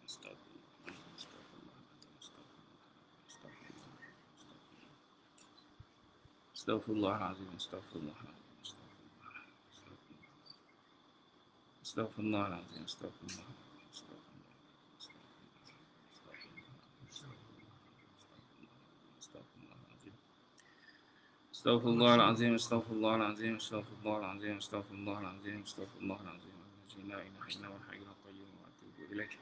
Astaghfirullahaladzim. Astaghfirullahaladzim. Astaghfirullahaladzim. Astaghfirullahaladzim. Astaghfirullahaladzim. Astaghfirullahaladzim. Astaghfirullahaladzim. La ilaha illallah hayyul qayyum wa atubu ilaih.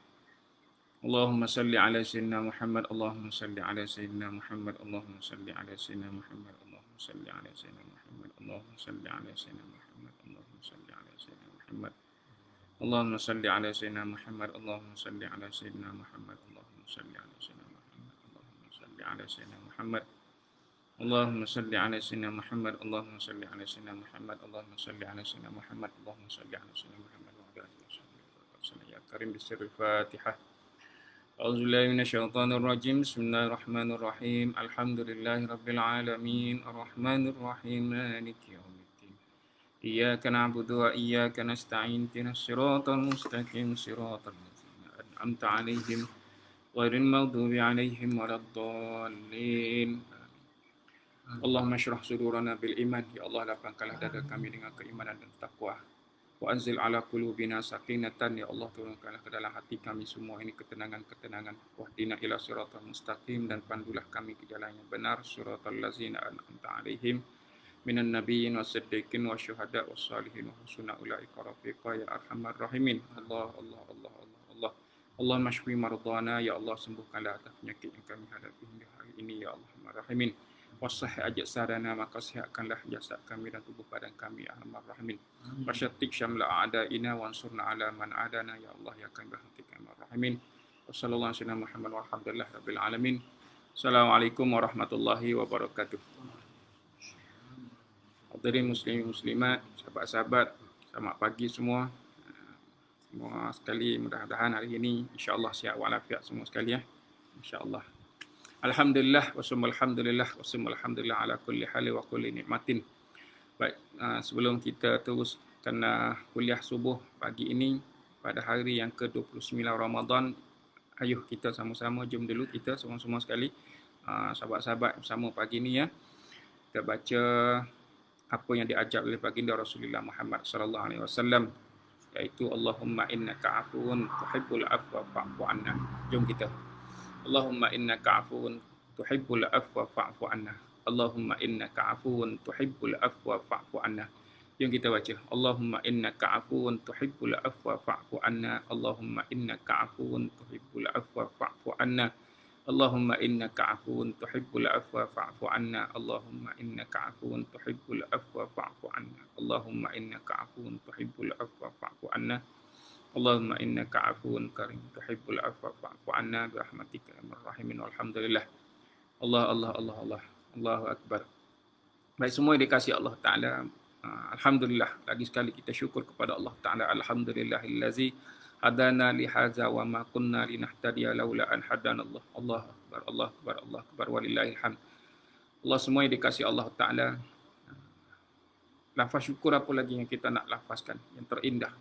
Allahumma salli ala sayyidina Muhammad. Allahumma salli ala sayyidina Muhammad. Allahumma salli ala sayyidina Muhammad. Allahumma salli ala sayyidina Muhammad. Allahumma salli ala sayyidina Muhammad. Allahumma salli ala sayyidina Muhammad. Allahumma salli ala sayyidina Muhammad. Allahumma salli ala sayyidina Muhammad. Allahumma salli ala sayyidina Muhammad. Allahumma salli ala sayyidina Muhammad. Allahumma salli ala sayyidina Muhammad. Allahumma salli ala sayyidina Muhammad. Allahumma salli ala sayyidina Muhammad. Allahumma salli ala sayyidina Muhammad wa ala alihi wasallam. Ya Karim bisirril Fatihah. A'udzubillahi minasyaitonir rajim. Bismillahirrahmanirrahim. Alhamdulillahi rabbil alamin. Arrahmanir rahim. Maliki yaumiddin. Iyyaka na'budu wa iyyaka nasta'in. Ihdinas siratal mustaqim. Siratal ladzina an'amta 'alaihim ghairil maghdubi 'alaihim waladdallin. Allahumma syrah sudurana bil iman. Ya Allah, lapangkanlah dada kami dengan keimanan dan takwa. Wa anzil ala qulubina sakinatan. Ya Allah, turunkanlah ke dalam hati kami semua ini ketenangan-ketenangan. Wahdina ila siratal mustaqim, dan pandulah kami ke jalan yang benar. Siratal ladzina an'amta 'alaihim minan nabiyyin wasiddiqin wasyuhada wassalihin wa husna ulaika rafiqa ya arhamar rahimin. Allah Allah Allah Allah Allah. Allahumma shfi mardana. Ya Allah, sembuhkanlah atas penyakit yang kami hadapi hingga hari ini. Ya Allahumma rahimin. Wasahih ajak sarana, maka sihatkanlah jasad kami dan tubuh badan kami. Arhamar rahimin. Wasyatik syamla a'daina wansurna ala man adana. Ya Allah, ya kami berhentikan. Arhamar rahimin. Wassallallahu alaihi wasallam Muhammad walhamdulillah rabbil alamin. Assalamualaikum warahmatullahi wabarakatuh. Hadirin muslimin muslimat, sahabat-sahabat, selamat pagi semua. Semua sekali, mudah-mudahan hari ini insya-Allah sihat walafiat semua sekali ya. Insya-Allah. Alhamdulillah alhamdulillah alhamdulillah ala kulli hali wa kulli nikmatin. Baik, sebelum kita teruskan kuliah subuh pagi ini pada hari yang ke-29 Ramadan, ayuh kita sama-sama jom dulu kita semua sekali sahabat-sahabat bersama pagi ini ya. Kita baca apa yang diajar oleh baginda Rasulullah Muhammad sallallahu alaihi wasallam, iaitu Allahumma innaka afuwun tuhibbul afwa fa'fu anna. Jom kita. Allahumma innaka afuwun tuhibbul afwa fa'fu anna. Allahumma innaka afuwun tuhibbul afwa fa'fu anna. Jom kita baca. Allahumma innaka afuwun tuhibbul afwa fa'fu anna. Allahumma innaka afuwun tuhibbul afwa fa'fu anna. Allahumma innaka afuwun tuhibbul afwa fa'fu anna. Allahumma innaka afuwun tuhibbul afwa fa'fu anna. Allahumma innaka afuwun tuhibbul afwa fa'fu anna. Allahumma innaka afuwun karim tuhibbul afwa fa'fu anna bi rahmatika ya arhamar rahimin. Walhamdulillah. Allah Allah Allah Allah. Allahu akbar. Baik, semua yang dikasihi Allah Taala, alhamdulillah, lagi sekali kita syukur kepada Allah Taala. Alhamdulillahillazi hadana li hadza wa ma kunna linahtadiya laula an hadanallah. Allahu akbar. Allahu akbar. Allahu akbar. Walillahil hamd. Allah, semua yang dikasihi Allah Taala, lafaz syukur apa lagi yang kita nak lafazkan yang terindah?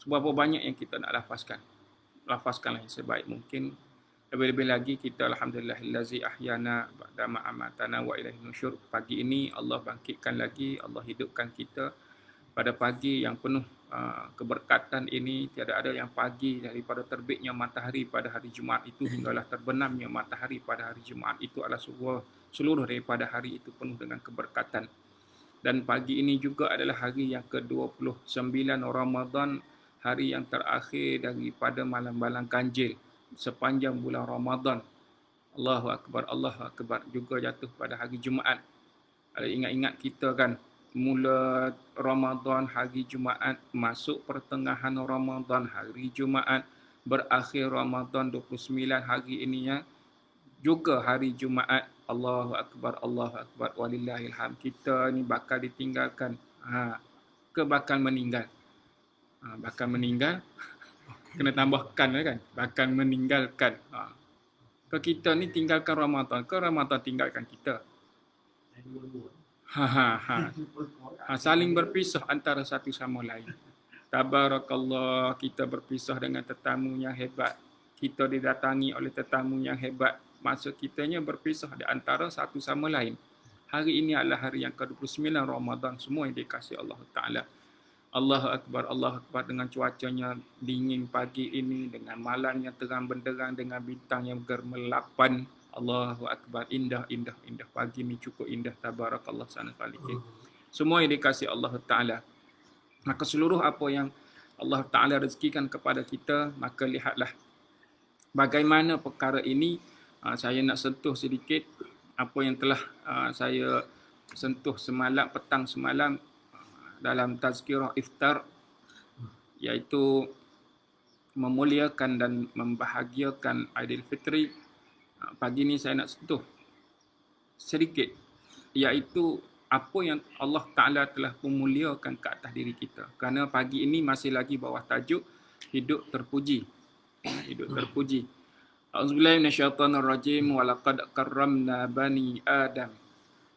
Seberapa banyak yang kita nak lafazkan? Lafazkanlah yang sebaik mungkin. Lebih-lebih lagi kita alhamdulillahillazi ahyana ba'da ma amatana wa ilaihin nusyur. Pagi ini Allah bangkitkan lagi, Allah hidupkan kita pada pagi yang penuh keberkatan ini. Tiada ada yang pagi daripada terbitnya matahari pada hari Jumaat itu hinggalah terbenamnya matahari pada hari Jumaat itu adalah seluruh daripada hari itu penuh dengan keberkatan. Dan pagi ini juga adalah hari yang ke-29 Ramadan, hari yang terakhir daripada malam-malam ganjil sepanjang bulan Ramadan. Allahu akbar, Allahu akbar. Juga jatuh pada hari Jumaat. Ada ingat-ingat kita kan, mula Ramadan hari Jumaat, masuk pertengahan Ramadan hari Jumaat, berakhir Ramadan 29 hari ini ya, juga hari Jumaat. Allahu akbar, Allahu akbar. Walillahil hamd. Kita ni bakal ditinggalkan ke bakal meninggal. Bakal meninggal, kena tambahkan kan, bakal meninggalkan. Ke kita ni tinggalkan Ramadan, ke Ramadan tinggalkan kita. Saling berpisah antara satu sama lain. Tabarakallah, kita berpisah dengan tetamu yang hebat. Kita didatangi oleh tetamu yang hebat. Masa kitanya berpisah di antara satu sama lain. Hari ini adalah hari yang ke-29 Ramadan. Semua yang dikasihi Allah Ta'ala. Allahu Akbar dengan cuacanya dingin pagi ini, dengan malam yang terang benderang, dengan bintang yang bermelapan. Allahu Akbar, indah pagi ini cukup indah. Tabarakallah sana khaliqin. Semua yang dikasihi Allah Ta'ala. Maka seluruh apa yang Allah Ta'ala rezekikan kepada kita, maka lihatlah bagaimana perkara ini. Saya nak sentuh sedikit apa yang telah saya sentuh semalam, petang semalam dalam tazkirah iftar, iaitu memuliakan dan membahagiakan Aidilfitri. Pagi ini saya nak sentuh sedikit, iaitu apa yang Allah Ta'ala telah memuliakan ke atas diri kita. Kerana pagi ini masih lagi bawah tajuk hidup terpuji. Hidup terpuji. A'udzubillahi minasyaitonirrajim. Wa laqad karramna bani Adam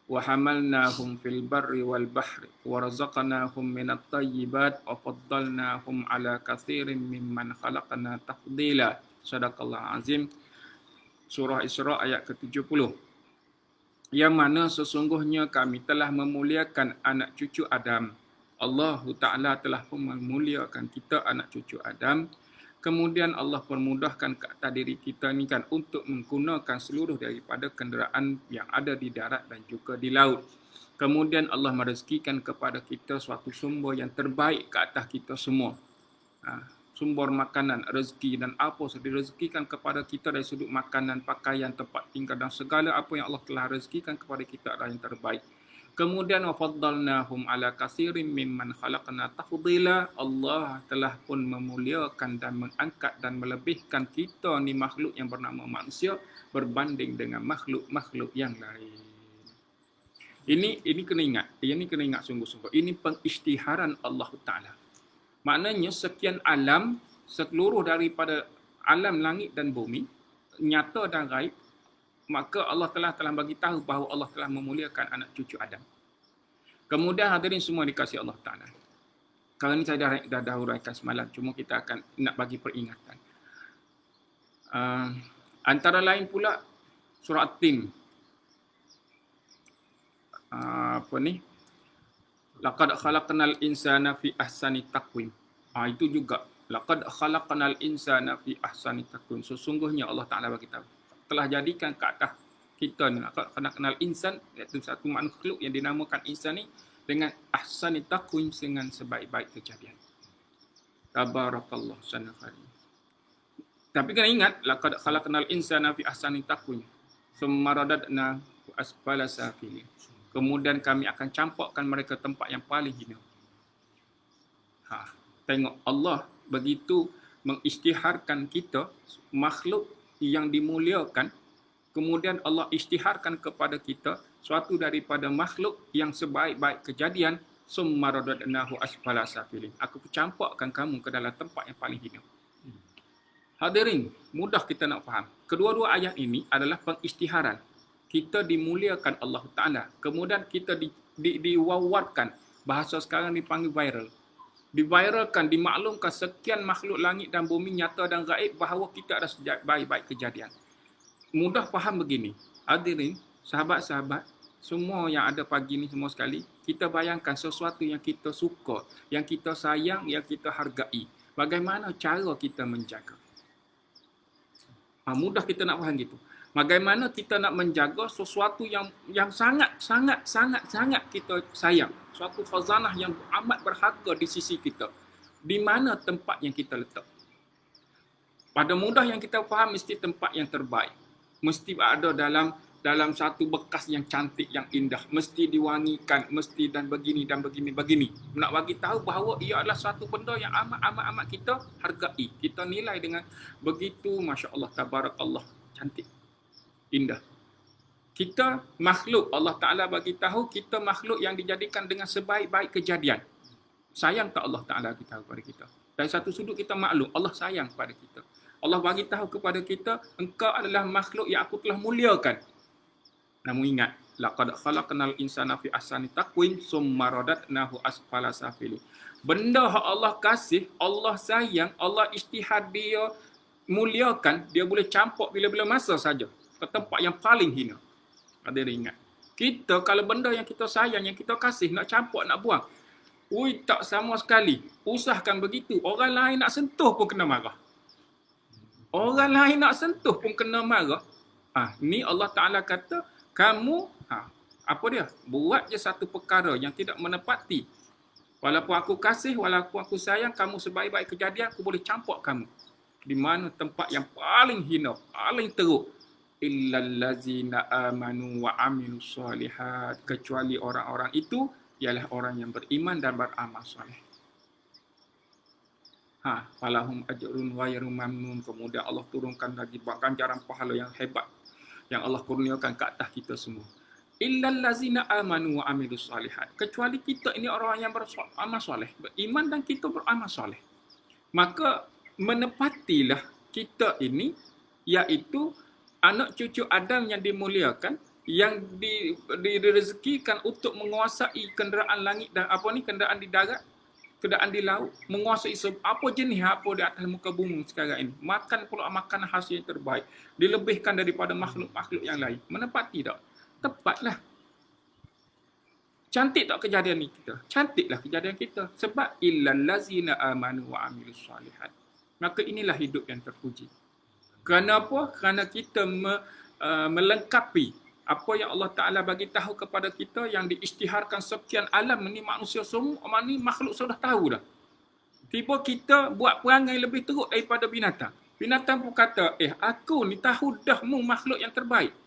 wa hamalnahum fil barri wal bahri wa razaqnahum minat thayyibat wa faddalnahum ala katsirin mimman khalaqna tafdila. Sadaqallahu azim. Surah Isra ayat ke-70. Yang mana sesungguhnya kami telah memuliakan anak cucu Adam. Allah Ta'ala telah memuliakan kita anak cucu Adam. Kemudian Allah permudahkan ke atas diri kita ni kan untuk menggunakan seluruh daripada kenderaan yang ada di darat dan juga di laut. Kemudian Allah merezekikan kepada kita suatu sumber yang terbaik ke atas kita semua. Sumber makanan, rezeki dan apa yang direzekikan kepada kita dari sudut makanan, pakaian, tempat tinggal dan segala apa yang Allah telah rezekikan kepada kita adalah yang terbaik. Kemudian wafaddalnahum ala katsirin mimman khalaqna tafdila. Allah telah pun memuliakan dan mengangkat dan melebihkan kita ni makhluk yang bernama manusia berbanding dengan makhluk-makhluk yang lain. Ini kena ingat sungguh-sungguh. Ini pengisytiharan Allah Ta'ala. Maknanya sekian alam, seluruh daripada alam langit dan bumi, nyata dan gaib, maka Allah telah bagi tahu bahawa Allah telah memuliakan anak cucu Adam. Kemudian hadirin semua dikasihi Allah Ta'ala. Kali ini saya dah huraikan semalam, cuma kita akan nak bagi peringatan. Antara lain pula surah At-Tin. Laqad khalaqnal insana fi ahsani taqwim. Itu juga. Laqad khalaqnal insana fi ahsani taqwim. Sesungguhnya Allah Ta'ala bagi tahu telah jadikan ke atas kita ni, kena kenal insan, iaitu satu makhluk yang dinamakan insan ni dengan ahsani taqwim, dengan sebaik-baik kejadian. Tabarakallah sanafari. Tapi kena ingat, laqad khalaqnal insana fi ahsani taqwim thumma radadna asfala safilin. Kemudian kami akan campakkan mereka tempat yang paling hina. Tengok, Allah begitu mengisytiharkan kita, makhluk yang dimuliakan, kemudian Allah isytiharkan kepada kita suatu daripada makhluk yang sebaik-baik kejadian, summa radadnahu asfala safilin. Aku campakkan kamu ke dalam tempat yang paling hina. Hadirin, mudah kita nak faham. Kedua-dua ayat ini adalah pengisytiharan. Kita dimuliakan Allah Ta'ala. Kemudian kita diwawarkan. Bahasa sekarang dipanggil viral. Diviralkan, dimaklumkan sekian makhluk langit dan bumi nyata dan gaib bahawa kita ada baik-baik kejadian. Mudah faham begini. Hadirin, sahabat-sahabat, semua yang ada pagi ni semua sekali, kita bayangkan sesuatu yang kita suka, yang kita sayang, yang kita hargai. Bagaimana cara kita menjaga? Mudah kita nak faham gitu. Bagaimana kita nak menjaga sesuatu yang sangat kita sayang. Suatu khazanah yang amat berharga di sisi kita. Di mana tempat yang kita letak? Pada mudah yang kita faham, mesti tempat yang terbaik. Mesti ada dalam satu bekas yang cantik, yang indah. Mesti diwangikan, mesti dan begini. Nak bagi tahu bahawa ia adalah satu benda yang amat kita hargai. Kita nilai dengan begitu, Masya Allah, Tabarakallah, cantik, indah. Kita makhluk, Allah Ta'ala bagi tahu kita makhluk yang dijadikan dengan sebaik-baik kejadian. Sayang tak Allah Ta'ala bagi tahu kepada kita? Dari satu sudut kita maklum, Allah sayang kepada kita. Allah bagi tahu kepada kita, engkau adalah makhluk yang aku telah muliakan. Namun ingat, Laqad khalaqnal insana fi ahsani taqwim summa radadnahu asfala safili. Benda hak Allah kasih, Allah sayang, Allah isytihad dia muliakan, dia boleh campur bila-bila masa saja ke tempat yang paling hina. Ada ingat. Kita kalau benda yang kita sayang, yang kita kasih, nak campur, nak buang, tak sama sekali. Usahakan begitu. Orang lain nak sentuh pun kena marah. Orang lain nak sentuh pun kena marah. Ni Allah Ta'ala kata, kamu, apa dia? Buat je satu perkara yang tidak menepati. Walaupun aku kasih, walaupun aku sayang, kamu sebaik-baik kejadian, aku boleh campur kamu. Di mana tempat yang paling hina, paling teruk. Illallazina amanu wa amilus solihat. Kecuali orang-orang itu, ialah orang yang beriman dan beramal soleh. Falahum ajrun ghairu mamnun. Kemudian Allah turunkan lagi ganjaran pahala yang hebat yang Allah kurniakan ke atas kita semua. Illallazina amanu wa amilus solihat. Kecuali kita ini orang yang beramal soleh, beriman dan kita beramal soleh. Maka menepatilah kita ini, iaitu anak cucu Adam yang dimuliakan, yang direzekikan untuk menguasai kenderaan langit dan kenderaan di darat, kenderaan di laut, menguasai apa jenis apa di atas muka bumi sekarang ini. Makan pula makanan hasil yang terbaik, dilebihkan daripada makhluk-makhluk yang lain. Menepati tak? Tepatlah. Cantik tak kejadian ni kita? Cantiklah kejadian kita. Sebab illallazina amanu wa amilus solihat. Maka inilah hidup yang terpuji. Kerana apa? Kerana kita melengkapi apa yang Allah Ta'ala bagi tahu kepada kita, yang diisytiharkan sekian alam ni, manusia semua ni makhluk sudah tahu dah. Tiba kita buat perangai lebih teruk daripada binatang. Binatang pun kata, aku ni tahu dah mu makhluk yang terbaik.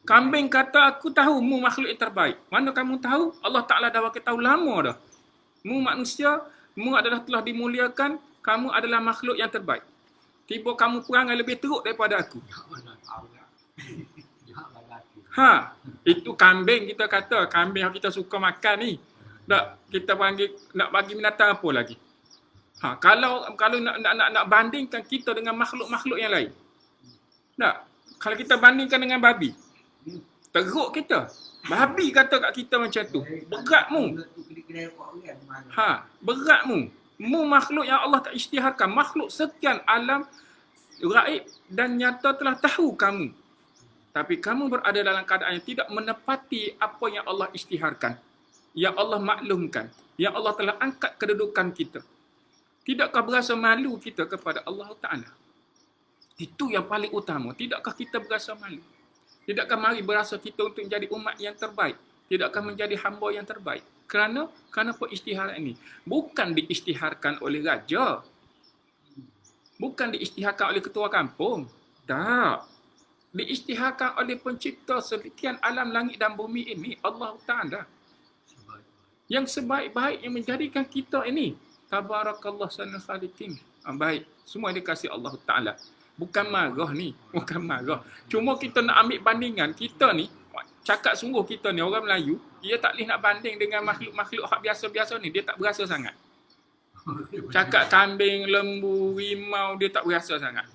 Kambing kata, aku tahu mu makhluk yang terbaik. Mana kamu tahu? Allah Ta'ala dah bagi tahu lama dah. Mu manusia, mu adalah telah dimuliakan, kamu adalah makhluk yang terbaik. Tiba kamu perangai lebih teruk daripada aku. Itu kambing kita kata. Kambing yang kita suka makan ni. Tak, kita panggil, nak bagi binatang apa lagi? Kalau nak bandingkan kita dengan makhluk-makhluk yang lain. Tak, kalau kita bandingkan dengan babi, teruk kita. Babi kata kat kita macam tu. Berat mu. Berat mu. Mu makhluk yang Allah tak isytiharkan. Makhluk sekian alam gaib dan nyata telah tahu kamu. Tapi kamu berada dalam keadaan yang tidak menepati apa yang Allah isytiharkan. Yang Allah maklumkan. Yang Allah telah angkat kedudukan kita. Tidakkah berasa malu kita kepada Allah Ta'ala? Itu yang paling utama. Tidakkah kita berasa malu? Tidakkah mari berasa kita untuk menjadi umat yang terbaik? Tidakkah menjadi hamba yang terbaik? Kerana perisytiharan ini bukan diisytiharkan oleh raja. Bukan diisytiharkan oleh ketua kampung. Tak. Diisytiharkan oleh pencipta sekian alam langit dan bumi ini, Allah Ta'ala. Yang sebaik-baik yang menjadikan kita ini. Tabarakallah sanal khaliqin. Baik. Semua dikasih Allah Ta'ala. Bukan marah ni. Bukan marah. Cuma kita nak ambil bandingan. Kita ni, cakap sungguh kita ni, orang Melayu, dia tak boleh nak banding dengan makhluk-makhluk hak biasa-biasa ni. Dia tak berasa sangat. Cakap kambing, lembu, rimau, dia tak berasa sangat.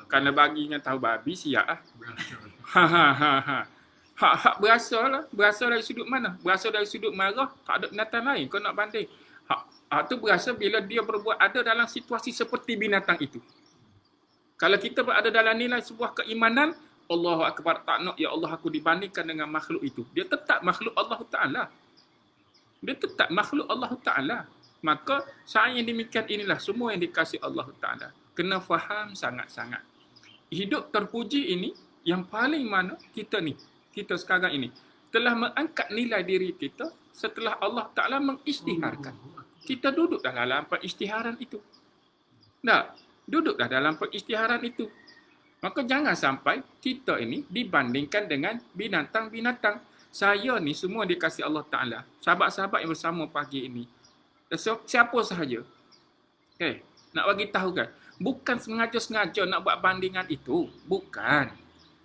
Kerana baginya tahu babi, siap lah. Hak berasa lah. Berasa dari sudut mana? Berasa dari sudut marah, tak ada binatang lain kau nak banding. Hak tu berasa bila dia berbuat ada dalam situasi seperti binatang itu. Kalau kita berada dalam nilai sebuah keimanan, Allahu Akbar, tak nak ya Allah aku dibandingkan dengan makhluk itu. Dia tetap makhluk Allah Ta'ala. Dia tetap makhluk Allah Ta'ala. Maka saya yang demikian inilah semua yang dikasih Allah Ta'ala. Kena faham sangat-sangat. Hidup terpuji ini yang paling mana kita ni, kita sekarang ini, telah mengangkat nilai diri kita setelah Allah Ta'ala mengisytiharkan. Kita duduk dalam perisytiharan itu. Tak? Duduklah dalam perisytiharan itu. Maka jangan sampai kita ini dibandingkan dengan binatang-binatang. Saya ni semua dikasih Allah Ta'ala. Sahabat-sahabat yang bersama pagi ini. Siapa sahaja. Nak bagi tahu kan. Bukan sengaja-sengaja nak buat bandingan itu. Bukan.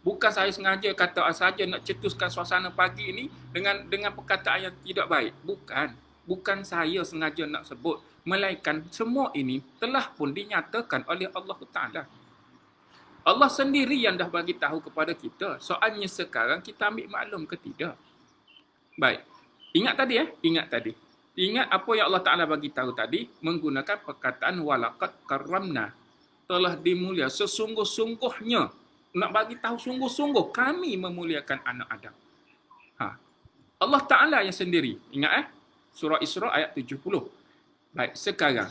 Bukan saya sengaja kata saja nak cetuskan suasana pagi ini dengan perkataan yang tidak baik. Bukan. Bukan saya sengaja nak sebut. Melainkan semua ini telah pun dinyatakan oleh Allah Ta'ala. Allah sendiri yang dah bagi tahu kepada kita. Soalnya sekarang kita ambil maklum ke tidak? Baik. Ingat tadi Ingat tadi. Ingat apa yang Allah Ta'ala bagi tahu tadi menggunakan perkataan walaqad karramna. Telah dimulia sesungguh-sungguhnya. Nak bagi tahu sungguh-sungguh kami memuliakan anak Adam. Allah Ta'ala yang sendiri. Ingat Surah Isra ayat 70. Baik, sekarang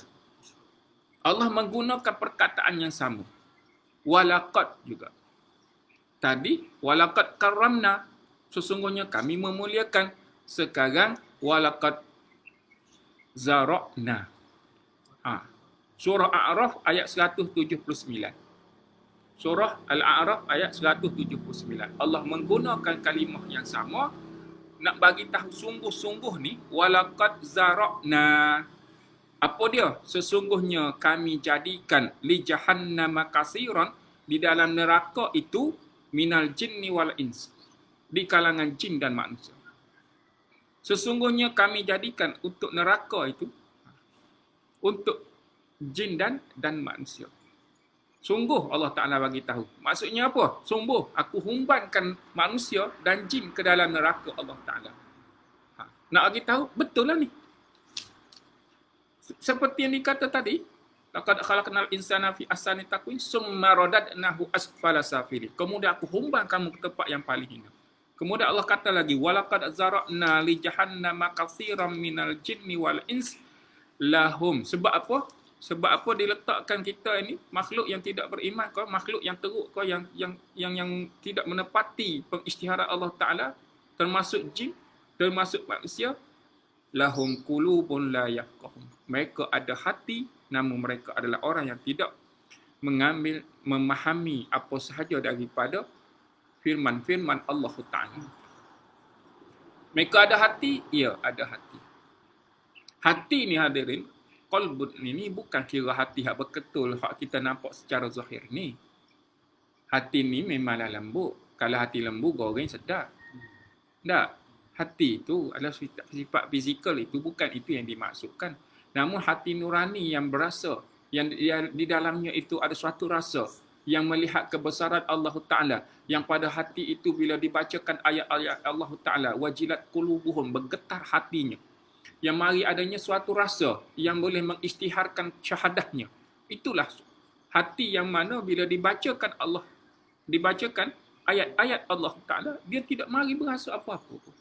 Allah menggunakan perkataan yang sama. Walaqad juga. Tadi walaqad karramna, sesungguhnya kami memuliakan. Sekarang walaqad zara'na. Surah A'raf ayat 179. Surah Al-A'raf ayat 179. Allah menggunakan kalimah yang sama nak bagi tahu sungguh-sungguh ni walaqad zara'na. Apa dia? Sesungguhnya kami jadikan li jahannama kasiran, di dalam neraka itu minal jinni wal ins, di kalangan jin dan manusia. Sesungguhnya kami jadikan untuk neraka itu untuk jin dan manusia. Sungguh Allah Ta'ala bagi tahu. Maksudnya apa? Sungguh aku humbankan manusia dan jin ke dalam neraka Allah Ta'ala. Nak bagi tahu, betul lah ni. Seperti yang dikata tadi, laqad khalaqnal insana fi ahsani taqwim summa radadnahu asfala safilin. Kemudian aku humbang kamu ke tempat yang paling hina. Kemudian Allah kata lagi, walaqad zara'na li jahannama katsiran minal jinni wal ins lahum. Sebab apa? Sebab apa diletakkan kita ini makhluk yang tidak beriman kau, makhluk yang teruk kau, yang tidak menepati pengisytiharan Allah Taala, termasuk jin, termasuk manusia. Lahum qulubun la yafqahun. Mereka ada hati, namun mereka adalah orang yang tidak memahami apa sahaja daripada firman-firman Allah Ta'ala. Mereka ada hati? Ya, ada hati. Hati ni hadirin, qalbun ni bukan kira hati hak betul, hak kita nampak secara zahir ni. Hati ni memanglah lembut. Kalau hati lembut, goreng sedap. Tak. Hati itu adalah sifat fizikal, itu bukan itu yang dimaksudkan. Namun hati nurani yang berasa, yang di dalamnya itu ada suatu rasa yang melihat kebesaran Allah Ta'ala, yang pada hati itu bila dibacakan ayat-ayat Allah Ta'ala, wajilat qulubuhum, bergetar hatinya, yang mari adanya suatu rasa yang boleh mengisytiharkan syahadahnya. Itulah hati yang mana bila dibacakan ayat-ayat Allah Ta'ala, dia tidak mari berasa apa-apa.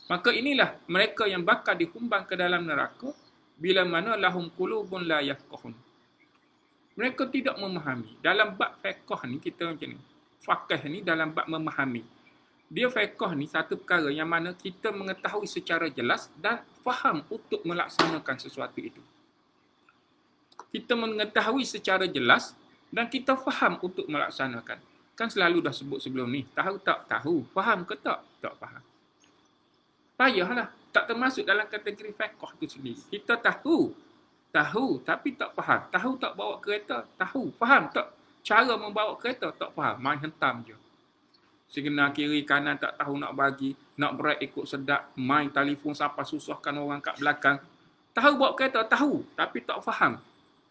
Maka inilah mereka yang bakal dihumbang ke dalam neraka bila mana lahum qulubun la yafqahun. Mereka tidak memahami. Dalam bab fiqh ni kita macam ni. Faqih ni dalam bab memahami. Dia fiqh ni satu perkara yang mana kita mengetahui secara jelas dan faham untuk melaksanakan sesuatu itu. Kita mengetahui secara jelas dan kita faham untuk melaksanakan. Kan selalu dah sebut sebelum ni. Tahu tak? Tahu. Faham ke tak? Tak faham. Payahlah. Tak termasuk dalam kategori fiqh itu sendiri. Kita tahu tapi tak faham. Tahu tak bawa kereta? Tahu. Faham tak? Cara membawa kereta? Tak faham. Main hentam je. Signal kiri kanan tak tahu nak bagi. Nak break ikut sedap. Main telefon sampai susahkan orang kat belakang. Tahu bawa kereta? Tahu. Tapi tak faham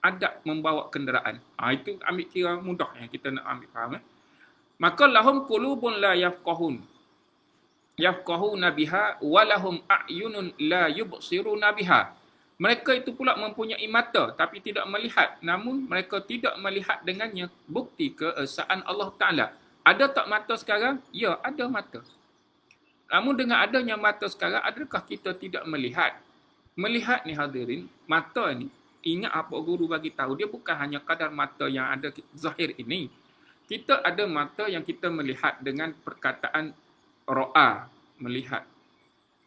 adab membawa kenderaan. Itu ambil kira mudah yang kita nak ambil faham. Maka lahum qulubun la yafqahun. Yafqahuna biha walahum a'yunun la yubsiruna biha. Mereka itu pula mempunyai mata tapi tidak melihat. Namun mereka tidak melihat dengannya bukti keesaan Allah Ta'ala. Ada tak mata sekarang? Ya, ada mata. Namun dengan adanya mata sekarang, adakah kita tidak melihat? Melihat ni hadirin, mata ni, ingat apa guru bagi tahu, dia bukan hanya kadar mata yang ada zahir ini. Kita ada mata yang kita melihat dengan perkataan ro'a, melihat.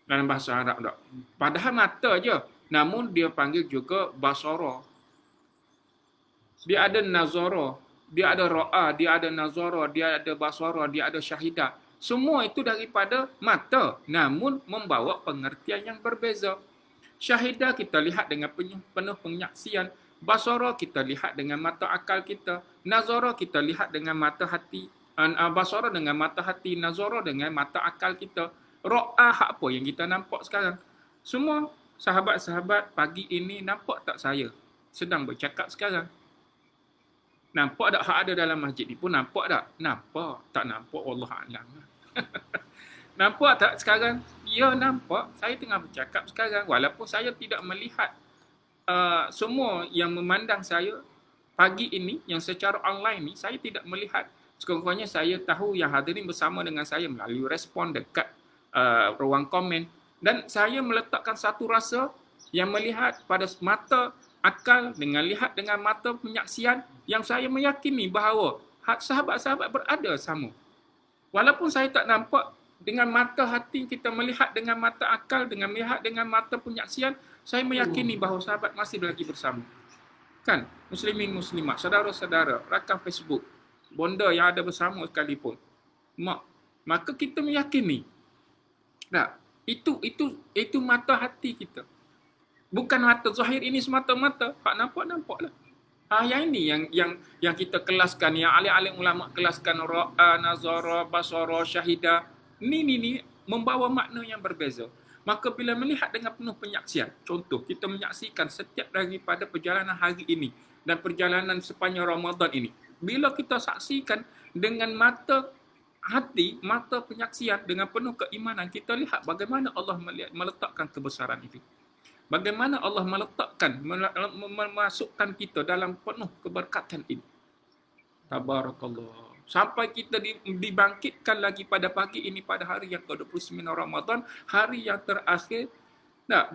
Dalam bahasa Arab tak. Padahal mata je. Namun dia panggil juga basara. Dia ada nazara, dia ada ro'a, dia ada nazara, dia ada basara, dia ada syahidah. Semua itu daripada mata. Namun membawa pengertian yang berbeza. Syahidah kita lihat dengan penuh penyaksian. Basara kita lihat dengan mata akal kita. Nazara kita lihat dengan mata hati. Basara dengan mata hati. Nazara dengan mata akal kita. Ro'a apa yang kita nampak sekarang. Semua sahabat-sahabat pagi ini nampak tak saya sedang bercakap sekarang? Nampak tak hak ada dalam masjid ni pun nampak tak? Nampak. Tak nampak, Allah Alam. Nampak tak sekarang? Ya, nampak. Saya tengah bercakap sekarang. Walaupun saya tidak melihat semua yang memandang saya pagi ini, yang secara online ni, saya tidak melihat. Sekurang-kurangnya saya tahu yang hadirin bersama dengan saya melalui respon dekat ruang komen. Dan saya meletakkan satu rasa yang melihat pada mata akal dengan lihat dengan mata penyaksian yang saya meyakini bahawa hak sahabat-sahabat berada sama. Walaupun saya tak nampak, dengan mata hati kita melihat dengan mata akal, dengan melihat dengan mata penyaksian, saya meyakini bahawa sahabat masih lagi bersama. Kan? Muslimin muslimat, saudara-saudara, rakan Facebook, bonda yang ada bersama sekalipun. Maka kita meyakini. Tak? Itu mata hati kita. Bukan mata zahir ini semata-mata. Hak nampak-nampaklah. Yang ini yang kita kelaskan, yang alim-alim ulama kelaskan, ra'a, nazara, basara, syahida. Ni membawa makna yang berbeza. Maka bila melihat dengan penuh penyaksian, contoh kita menyaksikan setiap daripada perjalanan hari ini dan perjalanan sepanjang Ramadan ini. Bila kita saksikan dengan mata hati, mata penyaksian dengan penuh keimanan, kita lihat bagaimana Allah meletakkan kebesaran itu. Bagaimana Allah meletakkan, memasukkan kita dalam penuh keberkatan ini. Tabarakallah. Sampai kita dibangkitkan lagi pada pagi ini pada hari yang ke-29 Ramadan, hari yang terakhir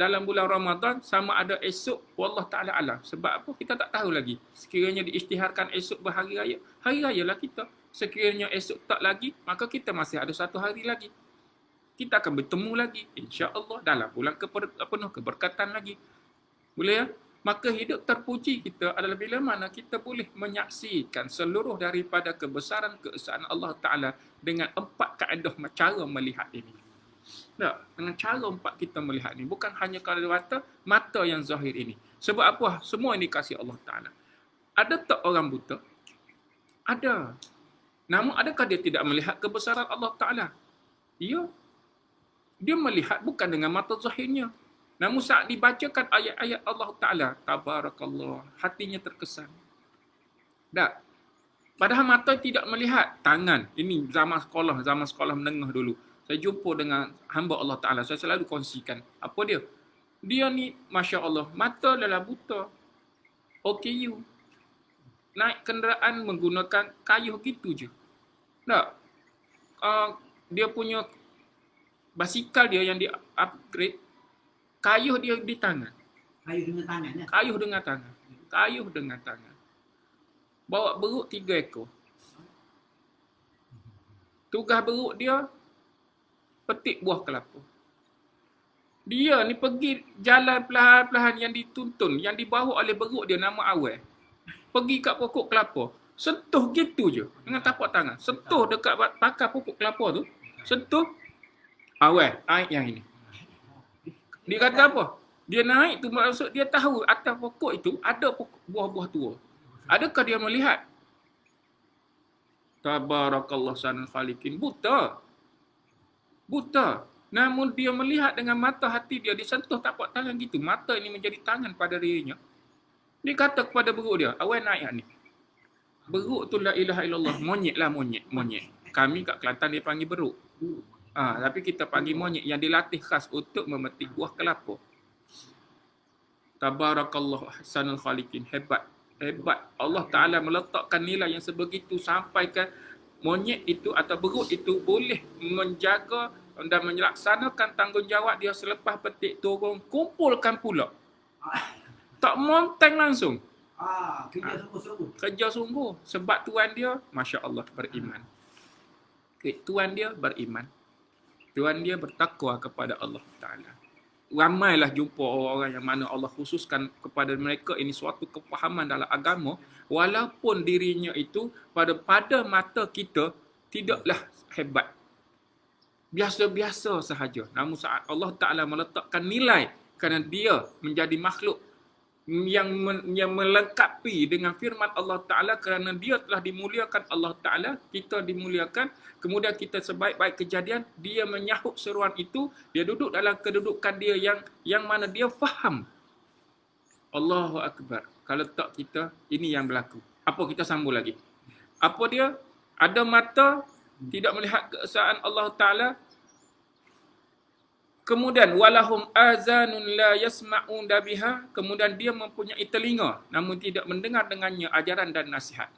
dalam bulan Ramadan, sama ada esok, wallah ta'ala alam. Sebab apa? Kita tak tahu lagi. Sekiranya diisytiharkan esok berhari raya, hari raya lah kita. Sekiranya esok tak lagi, maka kita masih ada satu hari lagi. Kita akan bertemu lagi, insya-Allah, dalam bulan penuh keberkatan lagi. Boleh ya? Maka hidup terpuji kita adalah bila mana kita boleh menyaksikan seluruh daripada kebesaran keesaan Allah Ta'ala dengan 4 kaedah cara melihat ini. Dengan cara 4 kita melihat ini. Bukan hanya kalau mata yang zahir ini. Sebab apa? Semua ini kasih Allah Ta'ala. Ada tak orang buta? Ada. Namun adakah dia tidak melihat kebesaran Allah Ta'ala? Ya. Dia melihat bukan dengan mata zahirnya. Namun saat dibacakan ayat-ayat Allah Ta'ala, tabarakallah, hatinya terkesan. Tak. Padahal mata tidak melihat tangan. Ini zaman sekolah menengah dulu. Saya jumpa dengan hamba Allah Ta'ala. Saya selalu kongsikan. Apa dia? Dia ni, Masya Allah, mata adalah buta. OKU. Naik kenderaan menggunakan kayuh gitu je. Tak. Dia punya basikal dia yang di-upgrade, kayuh dia di tangan. Kayuh dengan tangan ya? Kayuh dengan tangan. Bawa beruk 3 ekor. Tugas beruk dia, petik buah kelapa. Dia ni pergi jalan perlahan-lahan yang dituntun, yang dibawa oleh beruk dia nama Awal. Pergi kat pokok kelapa. Sentuh gitu je. Dengan tapak tangan. Sentuh dekat pakar pokok kelapa tu. Sentuh. Awal. Air yang ini. Dia kata apa? Dia naik tu maksud dia tahu atas pokok itu ada buah-buah tua. Adakah dia melihat? Tabarakallah sanal khaliqin. Buta. Namun dia melihat dengan mata hati dia. Dia sentuh tapak tangan gitu. Mata ini menjadi tangan pada dirinya. Dia kata kepada beruk dia, awal naik ni. Beruk tu la ilaha illallah. Monyet. Kami kat Kelantan dia panggil beruk. Tapi kita panggil monyet yang dilatih khas untuk memetik buah kelapa. Tabarakallah ahsanul khaliqin. Hebat. Allah Ta'ala meletakkan nilai yang sebegitu sampaikan monyet itu atau beruk itu boleh menjaga dan melaksanakan tanggungjawab dia selepas petik turun, kumpulkan pula. Tak monteng langsung. Kerja sungguh. Sebab tuan dia, Masya Allah, beriman. Tuan dia beriman. Tuan dia bertakwa kepada Allah Ta'ala. Ramailah jumpa orang-orang yang mana Allah khususkan kepada mereka ini suatu kefahaman dalam agama, walaupun dirinya itu pada mata kita tidaklah hebat. Biasa-biasa sahaja. Namun saat Allah Ta'ala meletakkan nilai kerana dia menjadi makhluk yang melengkapi dengan firman Allah Ta'ala kerana dia telah dimuliakan Allah Ta'ala, kita dimuliakan, kemudian kita sebaik-baik kejadian, dia menyahut seruan itu, dia duduk dalam kedudukan dia yang mana dia faham. Allahu Akbar. Kalau tak kita, ini yang berlaku. Apa kita sambung lagi? Apa dia? Ada mata, tidak melihat keesaan Allah Ta'ala. Kemudian walahum azanun la yasma'un biha, kemudian dia mempunyai telinga namun tidak mendengar dengannya ajaran dan nasihat.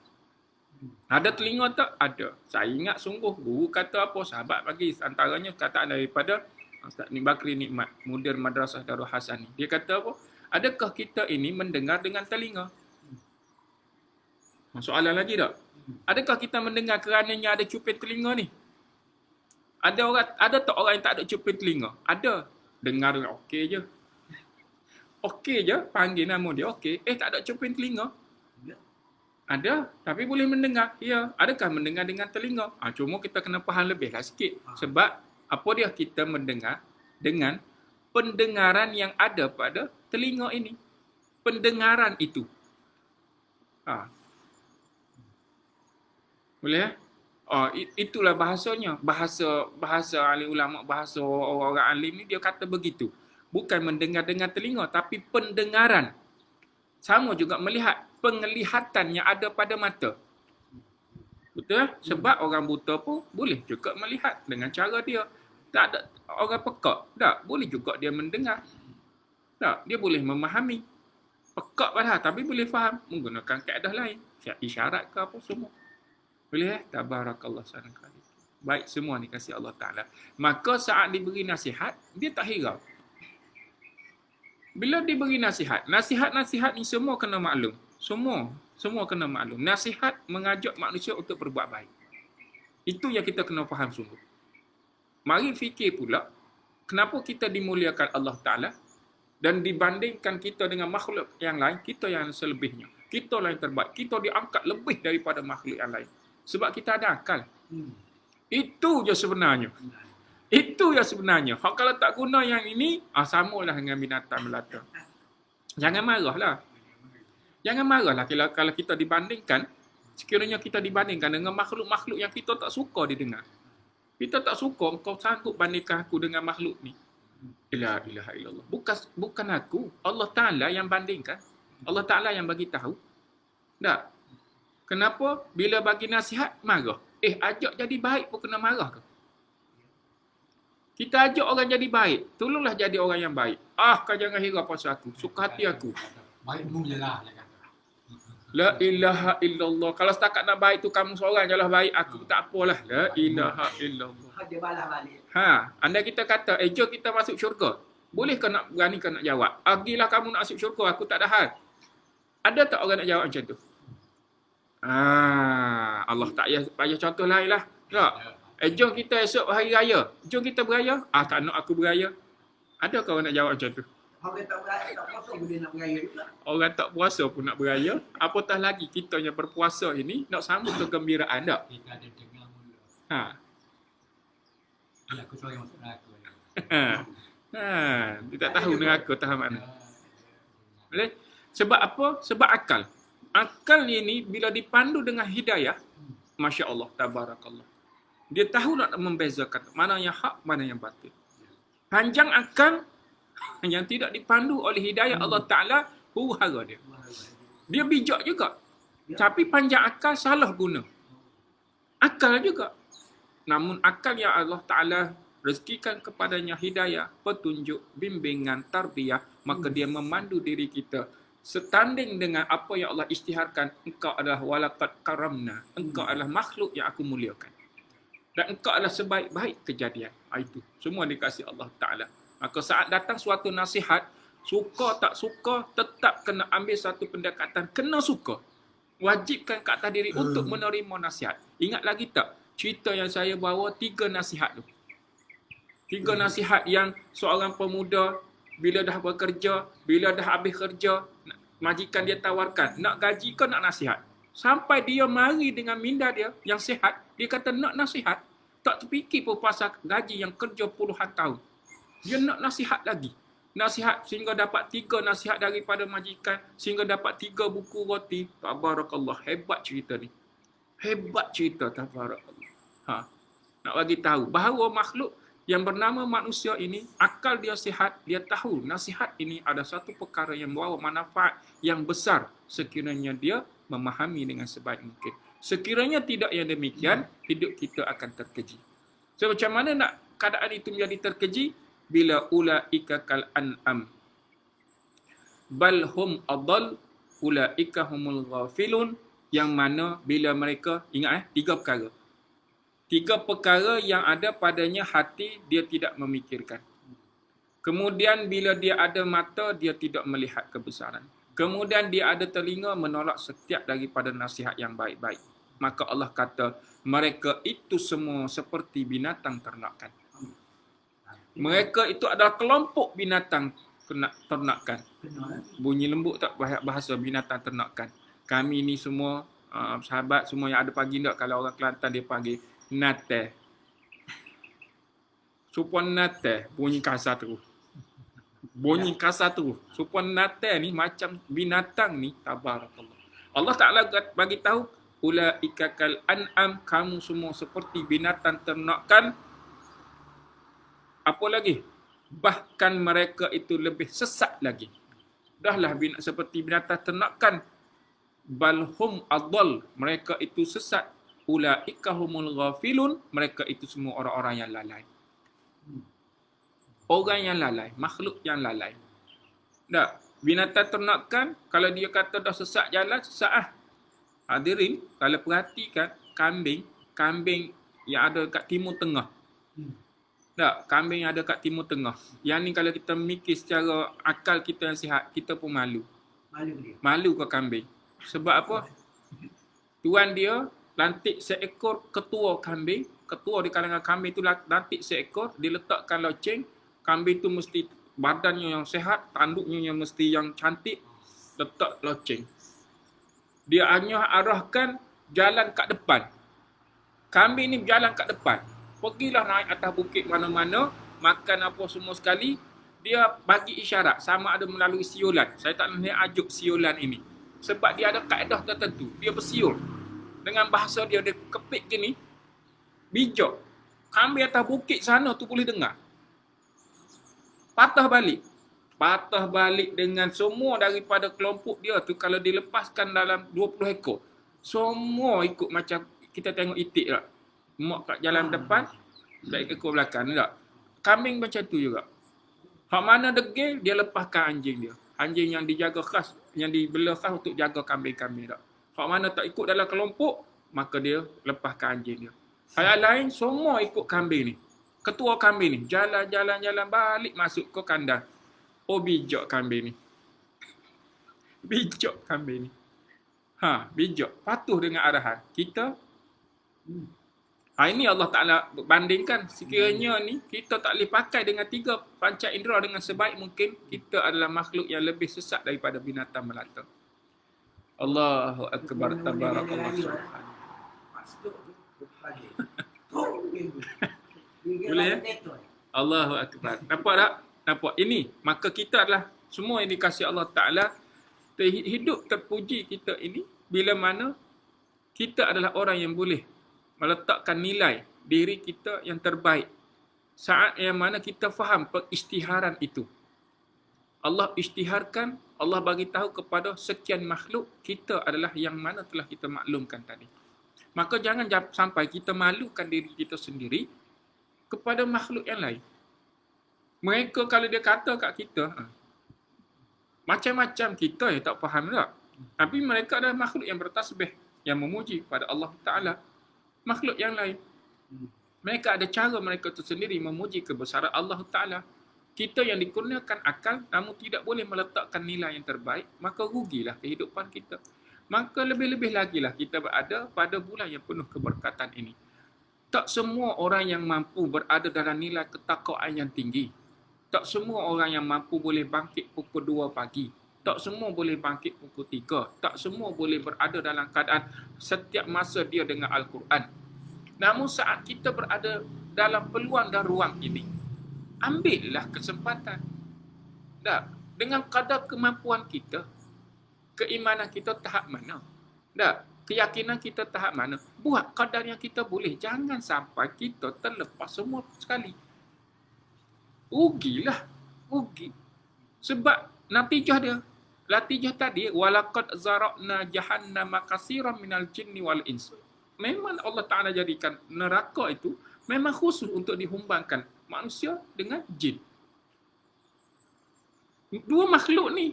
Ada telinga tak? Ada. Saya ingat sungguh guru kata apa, sahabat bagi antaranya kataan daripada Ustaz Ni Bakri Nikmat, mudir Madrasah Darul Hasani. Dia kata apa? Adakah kita ini mendengar dengan telinga? Soalan lagi tak? Adakah kita mendengar kerananya ada cuping telinga ni? Ada tak orang yang tak ada cuping telinga? Ada. Dengar okey je. Okey je, panggil nama dia okey. Tak ada cuping telinga. Ada, tapi boleh mendengar. Ya, adakah mendengar dengan telinga? Cuma kita kena faham lebih lah sikit. Sebab apa dia? Kita mendengar dengan pendengaran yang ada pada telinga ini. Pendengaran itu. Boleh? Itulah bahasanya. Bahasa ahli ulama, bahasa orang alim ni dia kata begitu. Bukan mendengar dengan telinga, tapi pendengaran. Sama juga melihat. Penglihatan yang ada pada mata. Betul? Sebab orang buta pun boleh juga melihat dengan cara dia. Tak ada orang pekak. Tak, boleh juga dia mendengar. Tak, dia boleh memahami. Pekak padahal, tapi boleh faham menggunakan kaedah lain. Isyarat ke apa semua. Boleh? Tabarakallah sana kali. Baik semua ni kasih Allah Ta'ala. Maka saat diberi nasihat, dia tak hirau. Bila diberi nasihat ni semua kena maklum. Semua kena maklum. Nasihat mengajak manusia untuk berbuat baik. Itu yang kita kena faham sungguh. Mari fikir pula, kenapa kita dimuliakan Allah Ta'ala dan dibandingkan kita dengan makhluk yang lain, kita yang selebihnya. Kita lah yang terbaik. Kita diangkat lebih daripada makhluk yang lain. Sebab kita ada akal. Itu je sebenarnya. Kalau tak guna yang ini, samalah dengan binatang melata. Jangan marahlah kalau kita dibandingkan, sekiranya kita dibandingkan dengan makhluk-makhluk yang kita tak suka didengar. Kita tak suka, kau sanggup bandingkan aku dengan makhluk ni. La ilaha illallah. Bukan aku. Allah Ta'ala yang bandingkan. Allah Ta'ala yang bagi tahu. Tak? Kenapa? Bila bagi nasihat, marah. Ajak jadi baik pun kena marah ke? Kita ajak orang jadi baik. Tolonglah jadi orang yang baik. Kau jangan hirau pasal aku. Suka hati aku. Baik dulu je lah. La ilaha illallah. Kalau setakat nak baik tu kamu seorang je lah baik. Aku tak apalah. La ilaha illallah. Dia balas balik. Anda kita kata, jom kita masuk syurga. Boleh ke nak berani ke nak jawab? Agilah kamu nak masuk syurga, aku tak ada hal. Ada tak orang nak jawab macam tu? Allah tak payah contoh lain lah. Tak? Jom kita esok hari raya. Jom kita beraya. Tak nak aku beraya. Ada ke orang nak jawab macam tu? Orang tak puasa boleh nak beraya juga. Orang tak puasa pun nak beraya. Apatah lagi kita yang berpuasa ini nak sambut kegembiraan tak? Kita ada dengar mula. Ya, aku sorry masuk neraka. Dia tak tahu neraka tahu mana. Boleh? Sebab apa? Sebab akal. Akal ini bila dipandu dengan hidayah, Masya Allah, tabarakallah. Dia tahu nak membezakan mana yang hak, mana yang batil. Panjang akal yang tidak dipandu oleh hidayah Allah Ta'ala, huru-hara dia. Dia bijak juga. Tapi panjang akal salah guna. Akal juga. Namun akal yang Allah Ta'ala rezekikan kepadanya hidayah, petunjuk, bimbingan, tarbiyah, maka dia memandu diri kita setanding dengan apa yang Allah isytiharkan. Engkau adalah walaqad karamna. Engkau adalah makhluk yang aku muliakan. Dan engkau adalah sebaik-baik kejadian. Itu semua dikasih Allah Ta'ala. Maka saat datang suatu nasihat, suka tak suka, tetap kena ambil satu pendekatan. Kena suka. Wajibkan ke atas diri untuk menerima nasihat. Ingat lagi tak? Cerita yang saya bawa 3 nasihat tu. 3 nasihat yang seorang pemuda bila dah bekerja, bila dah habis kerja, majikan dia tawarkan, nak gaji ke nak nasihat? Sampai dia mari dengan minda dia yang sihat, dia kata nak nasihat. Tak terfikir pun pasal gaji yang kerja puluhan tahun. Dia nak nasihat lagi. Nasihat sehingga dapat 3 nasihat daripada majikan, sehingga dapat 3 buku roti. Tabarakallah, hebat cerita ni. Hebat cerita, tabarakallah. Nak bagi tahu bahawa makhluk yang bernama manusia ini, akal dia sihat, dia tahu nasihat ini ada satu perkara yang membawa manfaat yang besar sekiranya dia memahami dengan sebaik mungkin. Sekiranya tidak yang demikian, hidup kita akan terkeji. So, macam mana nak keadaan itu menjadi terkeji? Bila ulaika kal an'am bal hum adall ulaika humul ghafilun, yang mana bila mereka ingat tiga perkara. Tiga perkara yang ada padanya hati dia tidak memikirkan. Kemudian bila dia ada mata dia tidak melihat kebesaran. Kemudian dia ada telinga menolak setiap daripada nasihat yang baik-baik. Maka Allah kata mereka itu semua seperti binatang ternakan. Mereka itu adalah kelompok binatang ternakan. Bunyi lembut tak bahasa binatang ternakan. Kami ni semua sahabat semua yang ada pagi tak, kalau orang Kelantan dia panggil nate. Supon nate bunyi kasar terus. Bunyi kasar terus. Supon nate ni macam binatang ni, tabarakallah. Allah Taala bagi tahu ulaika kal an'am, kamu semua seperti binatang ternakan. Apa lagi? Bahkan mereka itu lebih sesat lagi. Dahlah seperti binatang ternakan. Balhum adall, mereka itu sesat. Ulaika humul ghafilun, mereka itu semua orang-orang yang lalai. Orang yang lalai, makhluk yang lalai. Tak, binatang ternakan, kalau dia kata dah sesat jalan, sesat ah. Hadirin, kalau perhatikan kambing yang ada kat Timur Tengah. Tak, kambing yang ada kat Timur Tengah. Yang ni kalau kita mikir secara akal kita yang sihat, kita pun malu. Malu ke kambing. Sebab apa? Tuan dia lantik seekor ketua kambing. Ketua di kalangan kambing tu lantik seekor. Diletakkan loceng. Kambing tu mesti badannya yang sehat. Tanduknya yang mesti yang cantik. Letak loceng. Dia hanya arahkan jalan kat depan. Kambing ni berjalan kat depan. Pergilah naik atas bukit mana-mana. Makan apa semua sekali. Dia bagi isyarat. Sama ada melalui siulan. Saya tak nak ajuk siulan ini. Sebab dia ada kaedah tertentu. Dia bersiul. Dengan bahasa dia kepik gini. Bijak. Kambing atas bukit sana tu boleh dengar. Patah balik. Patah balik dengan semua daripada kelompok dia tu. Kalau dilepaskan dalam 20 ekor. Semua ikut macam kita tengok itik tak. Mak kat jalan depan. Baik ekor belakang tak. Kambing macam tu juga. Hak mana degil, dia lepaskan anjing dia. Anjing yang dijaga khas, yang dibela khas untuk jaga kambing-kambing tak. Hak mana tak ikut dalam kelompok, maka dia lepaskan anjing dia. Hal lain, semua ikut kambing ni. Ketua kambing ni, jalan-jalan balik masuk ke kandang. Oh, bijak kambing ni. Bijak kambing ni. Bijak. Patuh dengan arahan. Kita, ini Allah Ta'ala bandingkan. Sekiranya ni, kita tak boleh pakai dengan 3 panca indera dengan sebaik mungkin, kita adalah makhluk yang lebih sesat daripada binatang melata. Allahu Akbar, tabarakallah subhanahu. Boleh ya? Allahu Akbar. Nampak tak? Nampak? Ini, maka kita adalah semua yang dikasihi Allah Ta'ala. Hidup terpuji kita ini, bila mana kita adalah orang yang boleh meletakkan nilai diri kita yang terbaik. Saat yang mana kita faham peristiharan itu. Allah isytiharkan, Allah bagi tahu kepada sekian makhluk, kita adalah yang mana telah kita maklumkan tadi. Maka jangan sampai kita malukan diri kita sendiri kepada makhluk yang lain. Mereka kalau dia kata kat kita, macam-macam kita yang tak faham tak. Tapi mereka adalah makhluk yang bertasbih, yang memuji pada Allah Ta'ala. Makhluk yang lain. Mereka ada cara mereka itu sendiri memuji kebesaran Allah Ta'ala. Kita yang dikurniakan akal namun tidak boleh meletakkan nilai yang terbaik, maka rugilah kehidupan kita. Maka lebih-lebih lagi lah kita berada pada bulan yang penuh keberkatan ini. Tak semua orang yang mampu berada dalam nilai ketakwaan yang tinggi. Tak semua orang yang mampu boleh bangkit pukul 2 pagi. Tak semua boleh bangkit pukul 3. Tak semua boleh berada dalam keadaan setiap masa dia dengan Al-Quran. Namun saat kita berada dalam peluang dan ruang ini, ambillah kesempatan. Tak? Dengan kadar kemampuan kita, keimanan kita tahap mana? Tak? Keyakinan kita tahap mana? Buat kadar yang kita boleh. Jangan sampai kita terlepas semua sekali. Rugilah. Rugi. Sebab natijah dia, Latijah tadi, walaqad zara'na jahannama katsiran minal jinni wal ins. Memang Allah Ta'ala jadikan neraka itu memang khusus untuk dihumbangkan manusia dengan jin. Dua makhluk ni,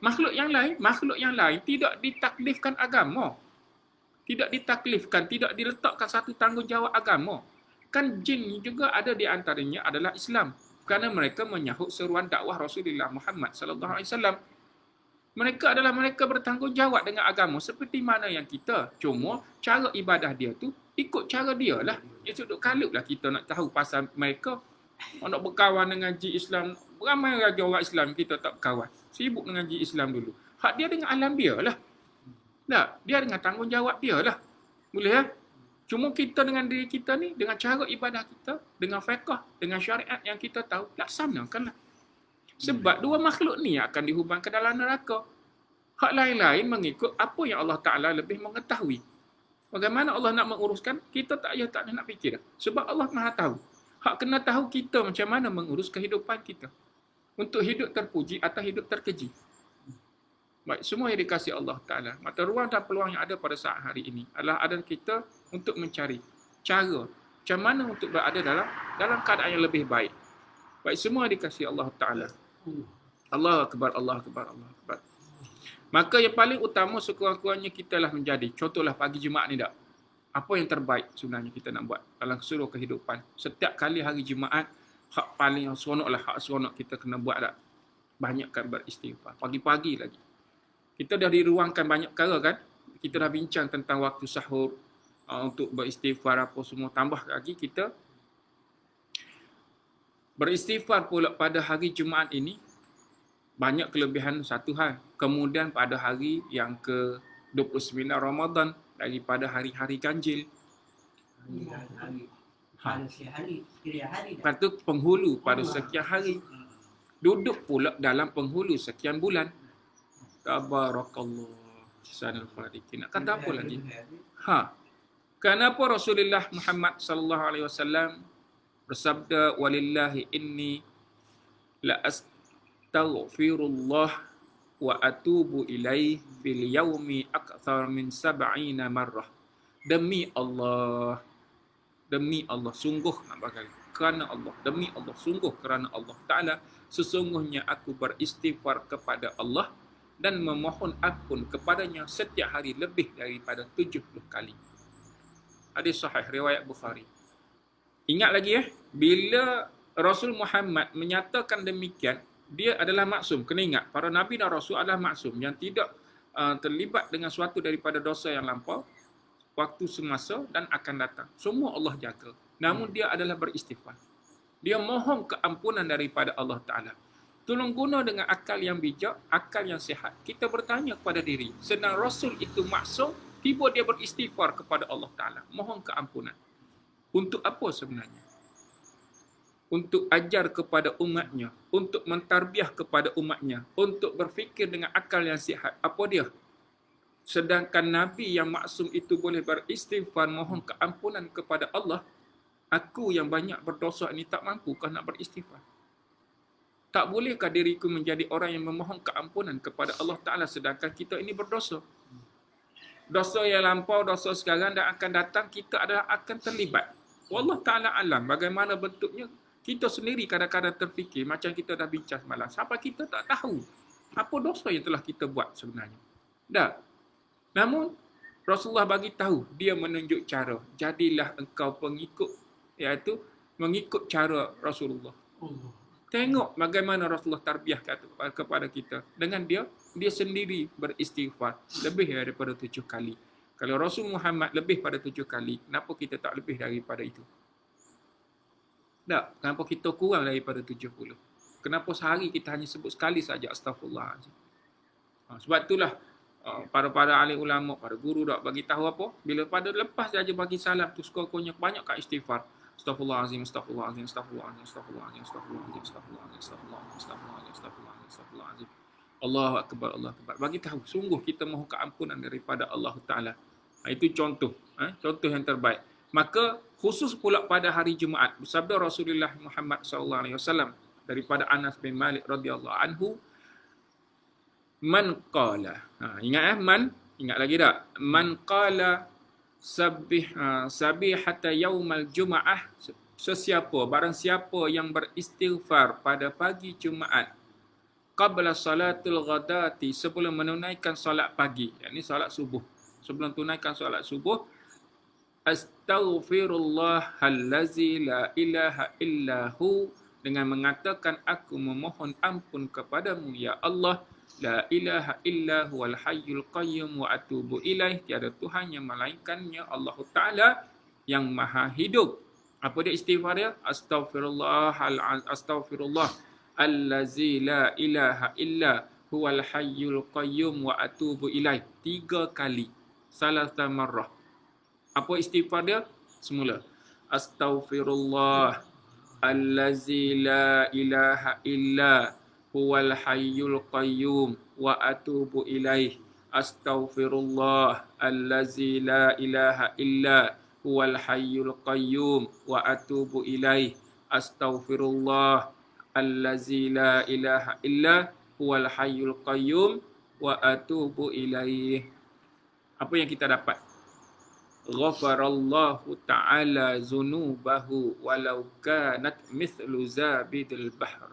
makhluk yang lain tidak ditaklifkan agama. Tidak ditaklifkan, tidak diletakkan satu tanggungjawab agama. Kan jin ni juga ada di antaranya adalah Islam. Kerana mereka menyahut seruan dakwah Rasulullah Muhammad sallallahu alaihi wasallam. Mereka adalah mereka bertanggungjawab dengan agama seperti mana yang kita. Cuma cara ibadah dia tu ikut cara dia lah. Ya sudut kalut lah kita nak tahu pasal mereka. Nak berkawan dengan jin Islam. Ramai lagi orang Islam kita tak berkawan. Sibuk dengan jin Islam dulu. Hak dia dengan alam dia lah. Tak, dia dengan tanggungjawab dia lah. Boleh ya? Cuma kita dengan diri kita ni, dengan cara ibadah kita, dengan fiqh, dengan syariat yang kita tahu, laksanakanlah. Sebab dua makhluk ni akan dihubungkan dalam neraka. Hak lain-lain mengikut apa yang Allah Ta'ala lebih mengetahui. Bagaimana Allah nak menguruskan, kita tak nak fikir. Sebab Allah Maha tahu. Hak kena tahu kita macam mana mengurus kehidupan kita. Untuk hidup terpuji atau hidup terkeji. Baik, semua yang dikasihi Allah Ta'ala. Mata ruang dan peluang yang ada pada saat hari ini adalah ada kita untuk mencari cara macam mana untuk berada dalam keadaan yang lebih baik. Baik, semua yang dikasihi Allah Ta'ala. Allah Akbar, Allah Akbar, Allah Akbar. Maka yang paling utama sekurang-kurangnya kita lah menjadi. Contohlah pagi Jumaat ni tak. Apa yang terbaik sebenarnya kita nak buat dalam seluruh kehidupan. Setiap kali hari Jumaat, hak paling seronok lah, hak seronok kita kena buat tak. Banyakkan beristighfar. Pagi-pagi lagi. Kita dah diruangkan banyak perkara kan. Kita dah bincang tentang waktu sahur. Untuk beristighfar apa semua. Tambah lagi kita beristighfar pula pada hari Jumaat ini. Banyak kelebihan satu hal. Kemudian pada hari yang ke-29 Ramadan, daripada hari-hari ganjil. Lepas tu penghulu pada sekian hari. Duduk pula dalam penghulu sekian bulan. Tabarakallah. Sanal khaliqin. Nak kata apa lagi? Kenapa Rasulullah Muhammad sallallahu alaihi wasallam bersabda, walillahi inni la astaghfirullah wa atubu ilaih fil yaumi akthar min 70 marrah. Demi Allah, sungguh nak bagi kerana Allah, demi Allah, sungguh kerana Allah Ta'ala, sesungguhnya aku beristighfar kepada Allah dan memohon ampun kepadanya setiap hari lebih daripada 70 kali. Hadis sahih riwayat Bukhari. Ingat lagi bila Rasul Muhammad menyatakan demikian, dia adalah maksum. Kena ingat, para Nabi dan Rasul adalah maksum yang tidak terlibat dengan suatu daripada dosa yang lampau, waktu semasa dan akan datang. Semua Allah jaga. Namun dia adalah beristighfar. Dia mohon keampunan daripada Allah Ta'ala. Tolong guna dengan akal yang bijak, akal yang sihat. Kita bertanya kepada diri, sedang Rasul itu maksum, tiba dia beristighfar kepada Allah Ta'ala. Mohon keampunan. Untuk apa sebenarnya? Untuk ajar kepada umatnya, untuk mentarbiah kepada umatnya, untuk berfikir dengan akal yang sihat. Apa dia? Sedangkan Nabi yang maksum itu boleh beristighfar, mohon keampunan kepada Allah. Aku yang banyak berdosa ini tak mampukah nak beristighfar? Tak bolehkah diriku menjadi orang yang memohon keampunan kepada Allah Ta'ala sedangkan kita ini berdosa? Dosa yang lampau, dosa sekarang dan akan datang, kita adalah akan terlibat. Wallah Ta'ala alam bagaimana bentuknya. Kita sendiri kadang-kadang terfikir macam kita dah bincang semalam. Sampai kita tak tahu apa dosa yang telah kita buat sebenarnya. Dah. Namun Rasulullah bagi tahu, dia menunjuk cara. Jadilah engkau pengikut, iaitu mengikut cara Rasulullah. Tengok bagaimana Rasulullah tarbiyah kepada kita. Dengan dia sendiri beristighfar lebih daripada 7 kali. Kalau Rasul Muhammad lebih pada 7 kali, kenapa kita tak lebih daripada itu? Tak, kenapa kita kurang daripada 70? Kenapa sehari kita hanya sebut sekali saja astagfirullah? Sebab itulah para alim ulama, para guru dak bagi tahu apa? Bila pada lepas saja bagi salam tu sekurang-kurangnya banyak kat istighfar. Astaghfirullahalazim, astaghfirullahalazim, astaghfirullahalazim, astaghfirullahalazim, astaghfirullahalazim, astaghfirullahalazim, astaghfirullahalazim, astaghfirullahalazim, astaghfirullahalazim, astaghfirullahalazim. Allahu akbar, Allahu akbar. Bagi tahu sungguh kita mohon keampunan daripada Allah Taala. Itu contoh, contoh yang terbaik. Maka khusus pula pada hari Jumaat, bersabda Rasulullah Muhammad sallallahu alaihi wasallam daripada Anas bin Malik radhiyallahu anhu, Man qala. Ingat ingat lagi tak? Man qala sabihata yaumal jumaah. Barang siapa yang beristighfar pada pagi Jumaat qabla salatul ghadati, sebelum menunaikan solat pagi, yakni solat subuh. Sebelum tunaikan solat subuh, astaghfirullahallazi la ilaha illahu, dengan mengatakan aku memohon ampun kepadamu ya Allah, la ilaha illa huwal hayyul qayyum wa atubu ilaih, tiada Tuhan yang melainkannya Allah Ta'ala yang maha hidup. Apa dia istighfar dia? Astaghfirullah allazi la ilaha illa huwal hayyul qayyum wa atubu ilaih. 3 kali. Salasa marrah. Apa istighfar dia? Semula. Astaghfirullah allazi la ilaha illa huwal hayyul qayyum wa atubu ilaih. Astaghfirullah allazi la ilaha illa huwal hayyul qayyum wa atubu ilaih. Astaghfirullah allazi la ilaha illa huwal hayyul qayyum wa atubu ilaih. Apa yang kita dapat? Ghafarallahu ta'ala zunubahu walau kanat mithlu zabidil bahr.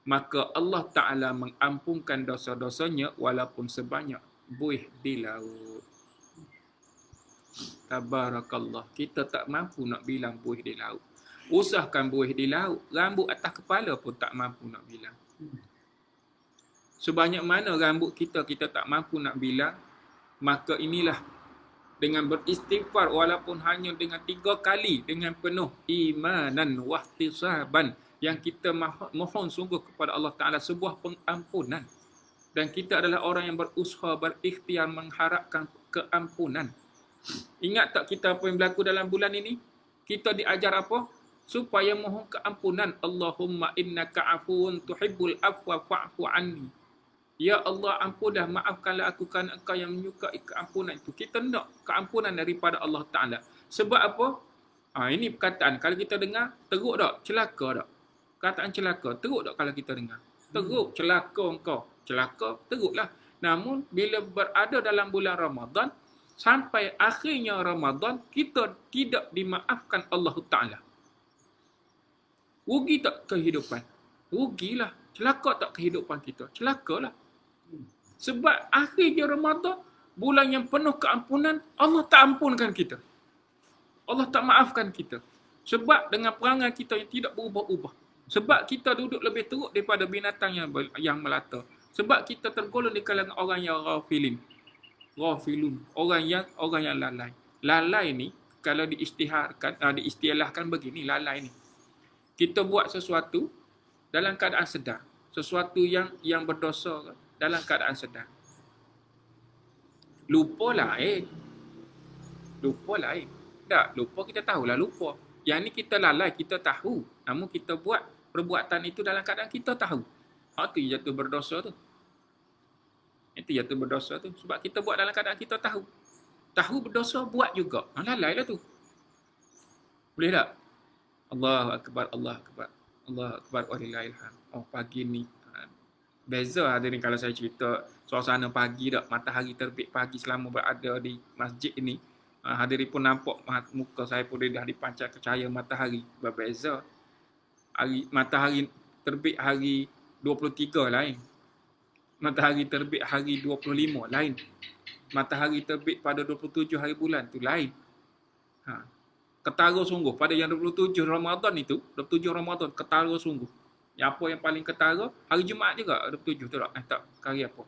Maka Allah Ta'ala mengampunkan dosa-dosanya walaupun sebanyak buih di laut. Tabarakallah. Kita tak mampu nak bilang buih di laut. Usahkan buih di laut, rambut atas kepala pun tak mampu nak bilang. Sebanyak mana rambut kita tak mampu nak bilang, maka inilah dengan beristighfar walaupun hanya dengan 3 kali dengan penuh imanan wahtisaban, yang kita mohon sungguh kepada Allah Ta'ala sebuah pengampunan. Dan kita adalah orang yang berusaha, berikhtiar mengharapkan keampunan. Ingat tak kita apa yang berlaku dalam bulan ini? Kita diajar apa? Supaya mohon keampunan. Allahumma innaka afuun tuhibbul afwa fa'fu anni. Ya Allah, ampunlah, maafkanlah aku kerana engkau yang menyukai keampunan itu. Kita nak keampunan daripada Allah Ta'ala. Sebab apa? Ini perkataan. Kalau kita dengar, teruk tak? Celaka tak? Perkataan celaka. Teruk tak kalau kita dengar? Teruk. Celaka engkau. Celaka, teruklah. Namun, bila berada dalam bulan Ramadan, sampai akhirnya Ramadan, kita tidak dimaafkan Allah Ta'ala. Rugi tak kehidupan? Rugilah. Celaka tak kehidupan kita? Celakalah. Sebab akhirnya Ramadan, bulan yang penuh keampunan, Allah tak ampunkan kita. Allah tak maafkan kita. Sebab dengan perangai kita yang tidak berubah-ubah. Sebab kita duduk lebih teruk daripada binatang yang melata. Sebab kita tergolong di kalangan orang yang ghafilun. Orang yang lalai. Lalai ni kalau diistilahkan begini, lalai ni. Kita buat sesuatu dalam keadaan sedar. Sesuatu yang berdosa dalam keadaan sedar. Lupa lain. Tak, lupa kita tahulah lupa. Yang ni kita lalai, kita tahu. Namun kita buat perbuatan itu dalam keadaan kita tahu. Itu jatuh berdosa tu. Itu jatuh berdosa tu. Sebab kita buat dalam keadaan kita tahu. Tahu berdosa, buat juga. Lalai lah tu. Boleh tak? Allahu Akbar, Allahu Akbar. Allahu Akbar, walillahilham. Pagi ni. Beza hadirin kalau saya cerita suasana pagi tak. Matahari terbit pagi selama berada di masjid ini. Hadirin pun nampak muka saya pun dah dipancar cahaya matahari. Berbeza. Matahari terbit hari 23 lain. Matahari terbit hari 25 lain. Matahari terbit pada 27 hari bulan tu lain. Ketara sungguh. Pada yang 27 Ramadan itu, 27 Ramadan ketara sungguh. Yang apa yang paling ketara? Hari Jumaat juga 27 tu tak? Tak, hari apa?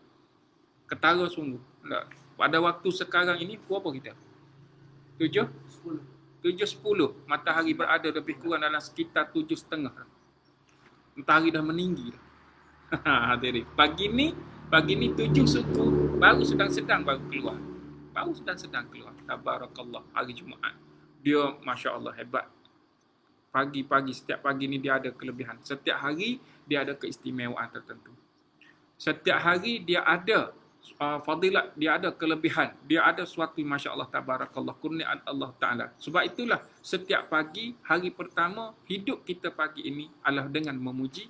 Ketara sungguh. Tak. Pada waktu sekarang ini, berapa kita? 7.10. Matahari berada lebih kurang dalam sekitar 7.30. Matahari dah meninggi dah. Hadirin. Pagi ni 7 suku baru sedang baru keluar. Baru sedang keluar. Tabarakallah. Hari Jumaat. Dia Masya Allah hebat. Pagi-pagi, setiap pagi ni dia ada kelebihan. Setiap hari dia ada keistimewaan tertentu. Setiap hari dia ada fadilat, dia ada kelebihan. Dia ada suatu Masya Allah tabarakallah, kurniaan Allah Ta'ala. Sebab itulah setiap pagi, hari pertama hidup kita pagi ini adalah dengan memuji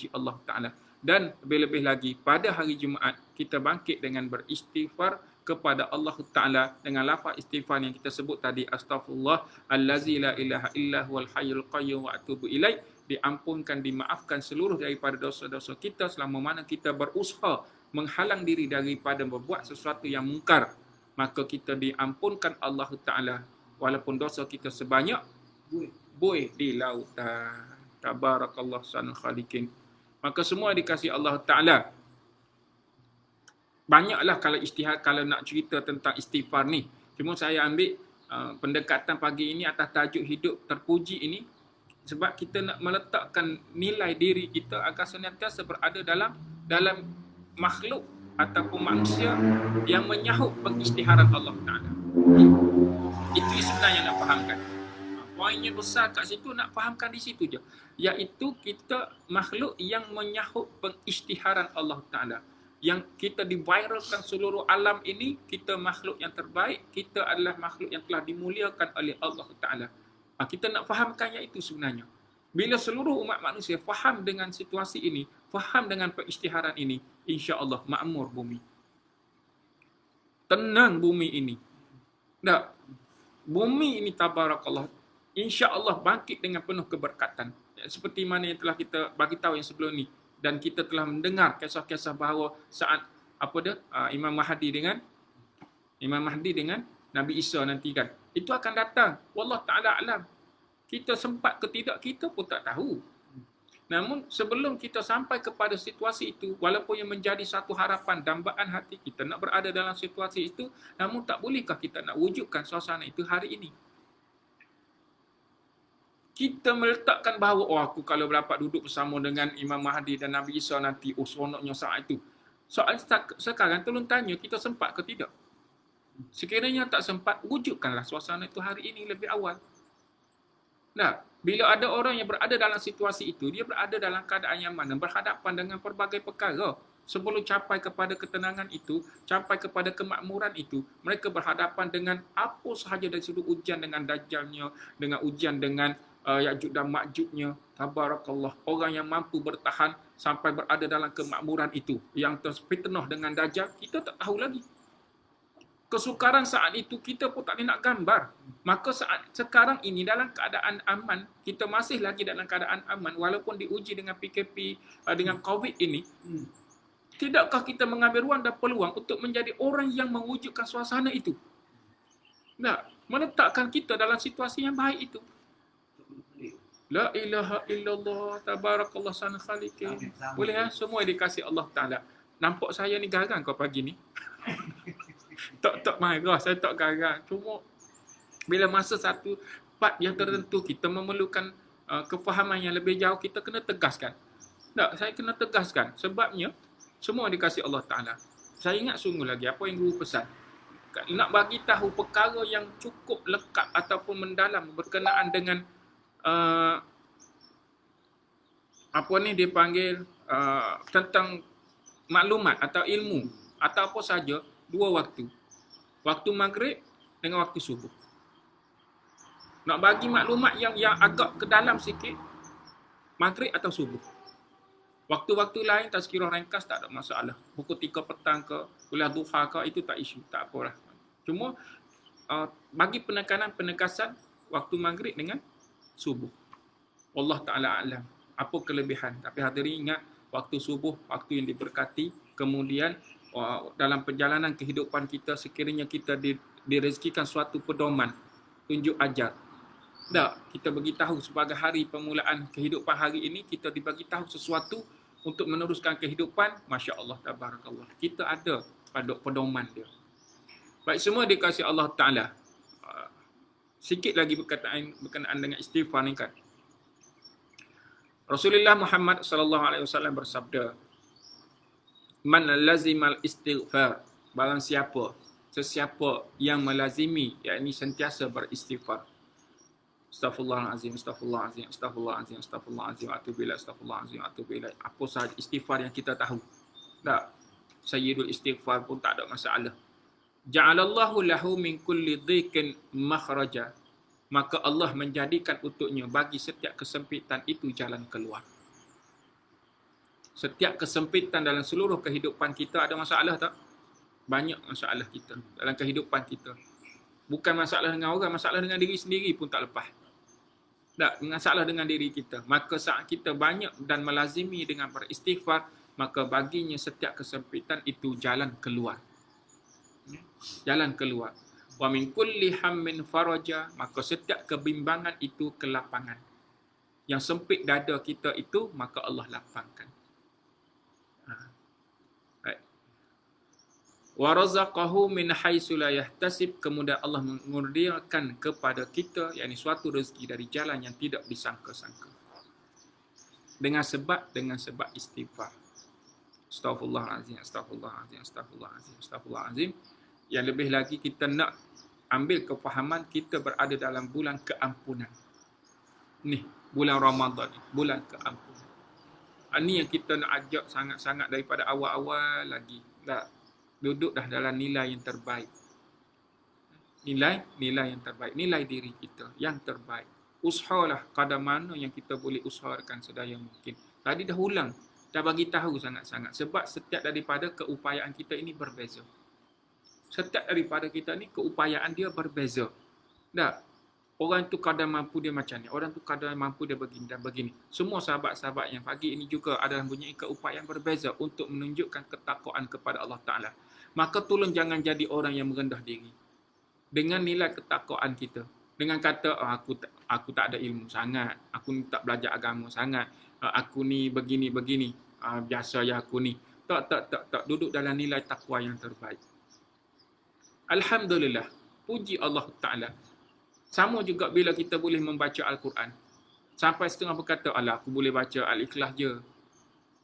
Allah Ta'ala. Dan lebih-lebih lagi pada hari Jumaat kita bangkit dengan beristighfar kepada Allah Ta'ala dengan lafaz istighfar yang kita sebut tadi, astaghfirullah allazi la ilaha illa huwal hayyul qayyum wa atubu ilaih. Diampunkan, dimaafkan seluruh daripada dosa-dosa kita selama mana kita berusaha menghalang diri daripada membuat sesuatu yang mungkar, maka kita diampunkan Allah Ta'ala walaupun dosa kita sebanyak buih di lautan. Tabarakallah sanul khaliqin. Maka semua dikasih Allah Ta'ala. Banyaklah kalau ijtihad, kalau nak cerita tentang istighfar ni. Cuma saya ambil pendekatan pagi ini atas tajuk hidup terpuji ini sebab kita nak meletakkan nilai diri kita agar senantiasa berada dalam makhluk ataupun manusia yang menyahut pengisytiharan Allah Ta'ala. Itu sebenarnya nak fahamkan. Poinnya besar kat situ, nak fahamkan di situ je. Iaitu kita makhluk yang menyahut pengisytiharan Allah Ta'ala. Yang kita diviralkan seluruh alam ini, kita makhluk yang terbaik, kita adalah makhluk yang telah dimuliakan oleh Allah Ta'ala. Kita nak fahamkan yang itu sebenarnya. Bila seluruh umat manusia faham dengan situasi ini, faham dengan pengisytiharan ini, insya-Allah makmur bumi. Tenang bumi ini. Tak. Bumi ini tabarakallah, insya-Allah bangkit dengan penuh keberkatan. Seperti mana yang telah kita bagi tahu yang sebelum ni, dan kita telah mendengar kisah-kisah bahawa saat Imam Mahdi dengan Nabi Isa nanti kan, itu akan datang. Wallah Ta'ala alam. Kita sempat ke tidak, kita pun tak tahu. Namun sebelum kita sampai kepada situasi itu, walaupun yang menjadi satu harapan, dambaan hati kita nak berada dalam situasi itu, namun tak bolehkah kita nak wujudkan suasana itu hari ini? Kita meletakkan bahawa, aku kalau dapat duduk bersama dengan Imam Mahdi dan Nabi Isa nanti, seronoknya saat itu. Soal sekarang tolong tanya, kita sempat ke tidak? Sekiranya tak sempat, wujudkanlah suasana itu hari ini lebih awal. Nah, bila ada orang yang berada dalam situasi itu, dia berada dalam keadaan yang mana berhadapan dengan pelbagai perkara. Sebelum capai kepada ketenangan itu, capai kepada kemakmuran itu, mereka berhadapan dengan apa sahaja dari sudut ujian dengan dajjalnya, dengan ujian dengan Ya'juj dan Ma'jujnya. Tabarakallah. Orang yang mampu bertahan sampai berada dalam kemakmuran itu, yang terfitnah dengan dajjal, kita tak tahu lagi. Kesukaran saat itu kita pun tak boleh nak gambar. Maka saat sekarang ini dalam keadaan aman, kita masih lagi dalam keadaan aman walaupun diuji dengan PKP, dengan COVID ini. Tidakkah kita mengambil ruang dan peluang untuk menjadi orang yang mewujudkan suasana itu? Nah, meletakkan kita dalam situasi yang baik itu. La ilaha illallah, tabarakallah sanul khaliqin. Boleh ya? Semua dikasih Allah Ta'ala. Nampak saya ni garang kau pagi ni. Tak marah, saya tak garang. Cuma bila masa satu part yang tertentu kita memerlukan kefahaman yang lebih jauh, kita kena tegaskan. Tak, saya kena tegaskan. Sebabnya semua dikasih Allah Ta'ala. Saya ingat sungguh lagi apa yang guru pesan. Nak bagi tahu perkara yang cukup lekat ataupun mendalam berkenaan dengan dia panggil tentang maklumat atau ilmu atau apa saja, dua waktu. Waktu maghrib dengan waktu subuh. Nak bagi maklumat yang agak ke dalam sikit, maghrib atau subuh. Waktu-waktu lain tazkirah ringkas tak ada masalah. Pukul 3 petang ke, kuliah duha ke, itu tak isu, tak apalah. Cuma bagi penegasan waktu maghrib dengan subuh. Allah Ta'ala alam. Apa kelebihan. Tapi hadirin ingat, waktu subuh, waktu yang diberkati. Kemudian dalam perjalanan kehidupan kita, sekiranya kita direzekikan suatu pedoman, tunjuk ajar. Tak, kita bagi tahu sebagai hari permulaan kehidupan hari ini, kita dibagi tahu sesuatu untuk meneruskan kehidupan. Masya Allah, tabarakallah. Kita ada pada pedoman dia. Baik, semua dikasih Allah Ta'ala. Sikit lagi berkenaan dengan istighfar ni kan. Rasulullah Muhammad sallallahu alaihi wasallam bersabda, "Man lazimal istighfar," barang sesiapa yang melazimi, yakni sentiasa beristighfar. Astaghfirullahalazim, astaghfirullahalazim, astaghfirullahalazim, astaghfirullahalazim, atubu ilaih, astaghfirullahalazim, atubu ilaih. Apa sahaja istighfar yang kita tahu. Tak, sayyidul istighfar pun tak ada masalah. Ja'alallahu lahu min kulli dhiqin makhraja. Maka Allah menjadikan untuknya bagi setiap kesempitan itu jalan keluar. Setiap kesempitan dalam seluruh kehidupan kita ada masalah tak? Banyak masalah kita dalam kehidupan kita. Bukan masalah dengan orang, masalah dengan diri sendiri pun tak lepas. Tak, masalah dengan diri kita. Maka saat kita banyak dan melazimi dengan beristighfar, maka baginya setiap kesempitan itu jalan keluar. Jalan keluar. Wa min kulli hammin faraja, maka setiap kebimbangan itu kelapangan. Yang sempit dada kita itu, maka Allah lapangkan. Wa razaqahu min haitsu la yahtasib, kemudian Allah mengurniakan kepada kita yakni suatu rezeki dari jalan yang tidak disangka-sangka. Dengan sebab istighfar. Astaghfirullahalazim, astaghfirullahalazim, astaghfirullahalazim, astaghfirullahalazim. Yang lebih lagi kita nak ambil kefahaman kita berada dalam bulan keampunan. Ni, bulan Ramadan ni, bulan keampunan. Ini yang kita nak ajak sangat-sangat daripada awal-awal lagi. Duduk dah dalam nilai yang terbaik. Nilai yang terbaik. Nilai diri kita yang terbaik. Usahalah kadar mana yang kita boleh usahakan sedaya mungkin. Tadi dah ulang. Dah bagi tahu sangat-sangat. Sebab setiap daripada keupayaan kita ini berbeza. Setiap daripada kita ni keupayaan dia berbeza. Tak? Orang tu kadar mampu dia macam ni. Orang tu kadar mampu dia begini dan begini. Semua sahabat-sahabat yang pagi ini juga adalah mempunyai keupayaan berbeza untuk menunjukkan ketakwaan kepada Allah Ta'ala. Maka tolong jangan jadi orang yang merendah diri. Dengan nilai ketakwaan kita. Dengan kata, aku tak ada ilmu sangat. Aku ni tak belajar agama sangat. Aku ni begini-begini. Biasa ya aku ni. Tak. Duduk dalam nilai takwa yang terbaik. Alhamdulillah. Puji Allah Ta'ala. Sama juga bila kita boleh membaca Al-Quran. Sampai setengah berkata, alah aku boleh baca Al-Ikhlas je.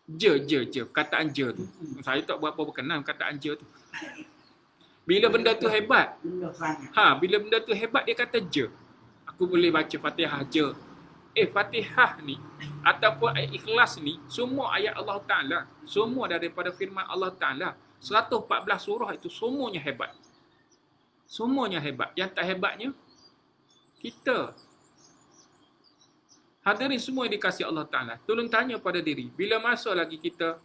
Je. Kataan je tu. Saya tak berapa berkenan kataan je tu. Bila benda tu hebat. Bila benda tu hebat dia kata je. Aku boleh baca Fatihah je. Fatihah ni ataupun Ikhlas ni semua ayat Allah Ta'ala. Semua daripada firman Allah Ta'ala. 114 surah itu semuanya hebat. Semuanya hebat. Yang tak hebatnya kita. Hadirin semua yang dikasihi Allah Ta'ala. Tolong tanya pada diri. Bila masa lagi kita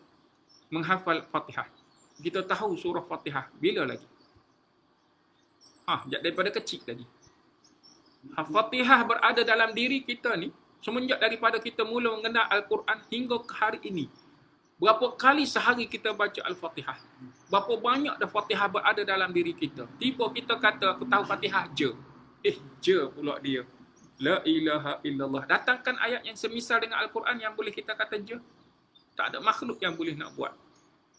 menghafal Fatihah? Kita tahu surah Fatihah. Bila lagi? Daripada kecil tadi. Fatihah berada dalam diri kita ni. Semenjak daripada kita mula mengenal Al-Quran hingga ke hari ini. Berapa kali sehari kita baca Al-Fatihah? Berapa banyak dah Fatihah berada dalam diri kita? Tiba kita kata, aku tahu Fatihah je. Je pula dia. La ilaha illallah. Datangkan ayat yang semisal dengan Al-Quran yang boleh kita kata je. Tak ada makhluk yang boleh nak buat.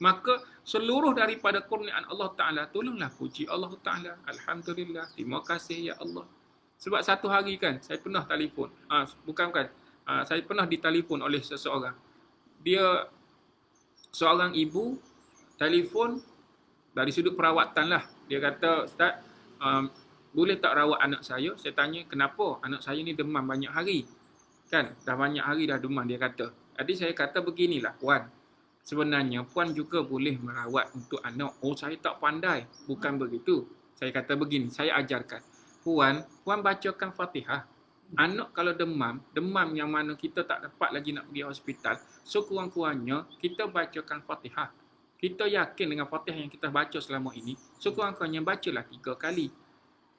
Maka seluruh daripada kurniaan Allah Ta'ala, tolonglah puji Allah Ta'ala. Alhamdulillah. Terima kasih ya Allah. Sebab satu hari kan, saya pernah telefon. Saya pernah ditelefon oleh seseorang. Dia seorang ibu telefon dari sudut perawatan lah. Dia kata, Ustaz, boleh tak rawat anak saya? Saya tanya, kenapa? Anak saya ni demam banyak hari. Kan? Dah banyak hari dah demam, dia kata. Jadi saya kata beginilah, Puan. Sebenarnya, Puan juga boleh merawat untuk anak. Oh, saya tak pandai. Bukan begitu. Saya kata begini, saya ajarkan. Puan bacakan Fatihah. Anak kalau demam yang mana kita tak dapat lagi nak pergi hospital, sekurang-kurangnya kita bacakan Fatihah. Kita yakin dengan Fatihah yang kita baca selama ini, sekurang-kurangnya bacalah 3 kali.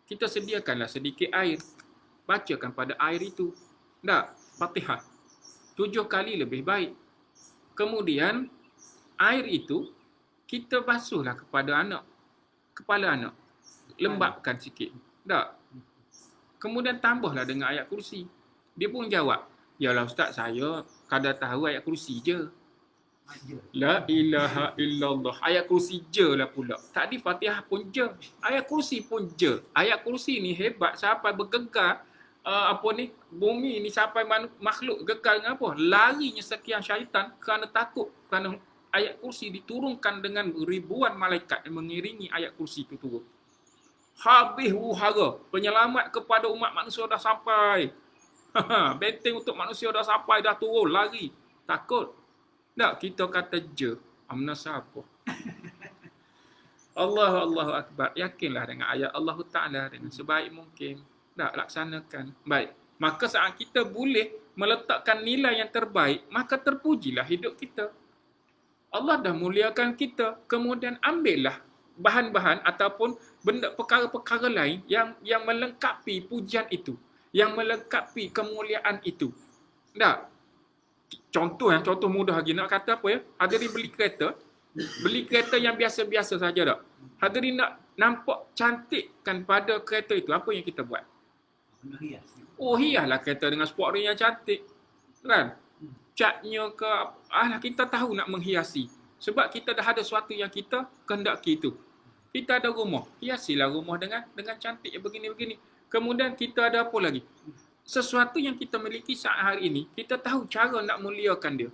Kita sediakanlah sedikit air. Bacakan pada air itu. Tak, Fatihah. 7 kali lebih baik. Kemudian, air itu, kita basuhlah kepada kepala anak. Lembapkan sikit. Tak. Kemudian tambahlah dengan ayat kursi. Dia pun jawab, yalah Ustaz, saya kadar tahu ayat kursi je. La ilaha illallah. Ayat kursi je lah pula. Tadi Fatihah pun je. Ayat kursi pun je. Ayat kursi ni hebat sampai bergegar bumi ni sampai makhluk gegar dengan apa? Larinya sekian syaitan kerana takut. Kerana ayat kursi diturunkan dengan ribuan malaikat yang mengiringi ayat kursi itu turun. Habis wuhara. Penyelamat kepada umat manusia dah sampai. Benteng untuk manusia dah sampai, dah turun, lari. Takut. Tak, kita kata je. Amna siapa? Allahu Akbar. Yakinlah dengan ayat Allah Ta'ala dengan sebaik mungkin. Tak, laksanakan. Baik. Maka saat kita boleh meletakkan nilai yang terbaik, maka terpujilah hidup kita. Allah dah muliakan kita, kemudian ambillah bahan-bahan ataupun benda perkara-perkara lain yang melengkapi pujian itu, yang melengkapi kemuliaan itu. Tak? Contoh mudah lagi nak kata apa ya? Hadirin beli kereta yang biasa-biasa saja tak? Hadirin nak nampak cantik kan pada kereta itu, apa yang kita buat? Benda hias. Oh, hiaslah kereta dengan sport ring yang cantik. Kan? Catnya ke kita tahu nak menghiasi. Sebab kita dah ada sesuatu yang kita kehendaki itu. Kita ada rumah, hiasilah rumah dengan cantik begini-begini. Kemudian kita ada apa lagi? Sesuatu yang kita miliki saat hari ini, kita tahu cara nak muliakan dia.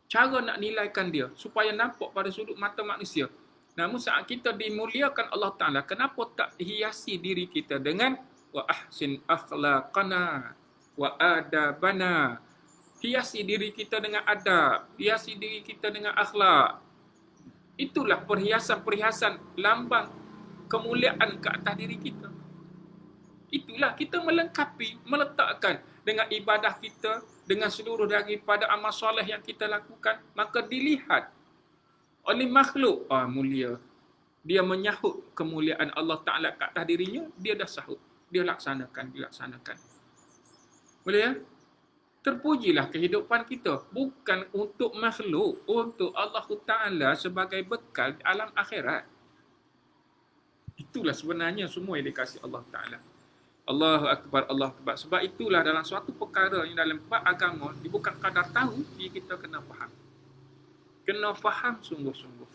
Cara nak nilaikan dia supaya nampak pada sudut mata manusia. Namun saat kita dimuliakan Allah Ta'ala, kenapa tak hiasi diri kita dengan wa ahsin akhlaqana wa adabana. Hiasi diri kita dengan adab, hiasi diri kita dengan akhlak. Itulah perhiasan-perhiasan lambang kemuliaan ke atas diri kita. Itulah kita melengkapi, meletakkan dengan ibadah kita, dengan seluruh daripada amal soleh yang kita lakukan, maka dilihat oleh makhluk. Mulia. Dia menyahut kemuliaan Allah Ta'ala ke atas dirinya, dia dah sahut. Dia dilaksanakan. Boleh ya? Terpujilah kehidupan kita. Bukan untuk makhluk, untuk Allah Ta'ala sebagai bekal di alam akhirat. Itulah sebenarnya semua yang dikasih Allah Ta'ala. Allahu Akbar, Allah Akbar. Sebab itulah dalam suatu perkara yang dalam bab agama, dia bukan kadar tahu, kita kena faham. Kena faham sungguh-sungguh.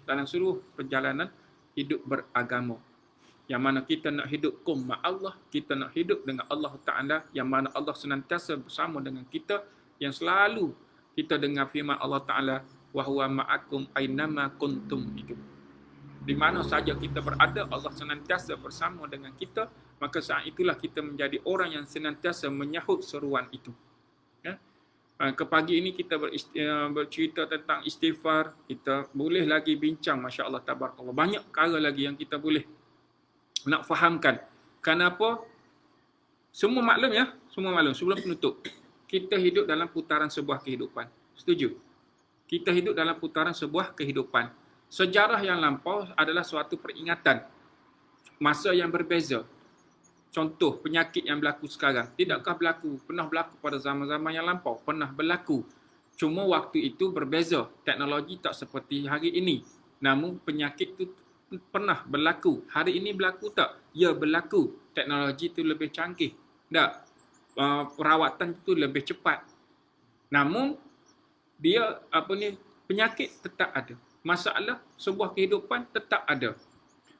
Dalam seluruh perjalanan hidup beragama. Yang mana kita nak hidup kumma Allah, kita nak hidup dengan Allah Ta'ala, yang mana Allah senantiasa bersama dengan kita, yang selalu kita dengar firman Allah Ta'ala, wa huwa ma'akum ainama kuntum itu. Di mana saja kita berada, Allah senantiasa bersama dengan kita, maka saat itulah kita menjadi orang yang senantiasa menyahut seruan itu. Ya? Ke pagi ini kita bercerita tentang istighfar, kita boleh lagi bincang, Masya Allah, tabarakallah. Banyak perkara lagi yang kita boleh nak fahamkan. Kenapa? Semua maklum ya, semua maklum. Sebelum penutup, kita hidup dalam putaran sebuah kehidupan. Setuju? Kita hidup dalam putaran sebuah kehidupan. Sejarah yang lampau adalah suatu peringatan masa yang berbeza. Contoh penyakit yang berlaku sekarang, tidakkah berlaku? Pernah berlaku pada zaman-zaman yang lampau? Pernah berlaku. Cuma waktu itu berbeza. Teknologi tak seperti hari ini. Namun penyakit itu pernah berlaku. Hari ini berlaku tak? Ya, berlaku. Teknologi itu lebih canggih. Tak? Perawatan itu lebih cepat. Namun dia penyakit tetap ada. Masalah sebuah kehidupan tetap ada.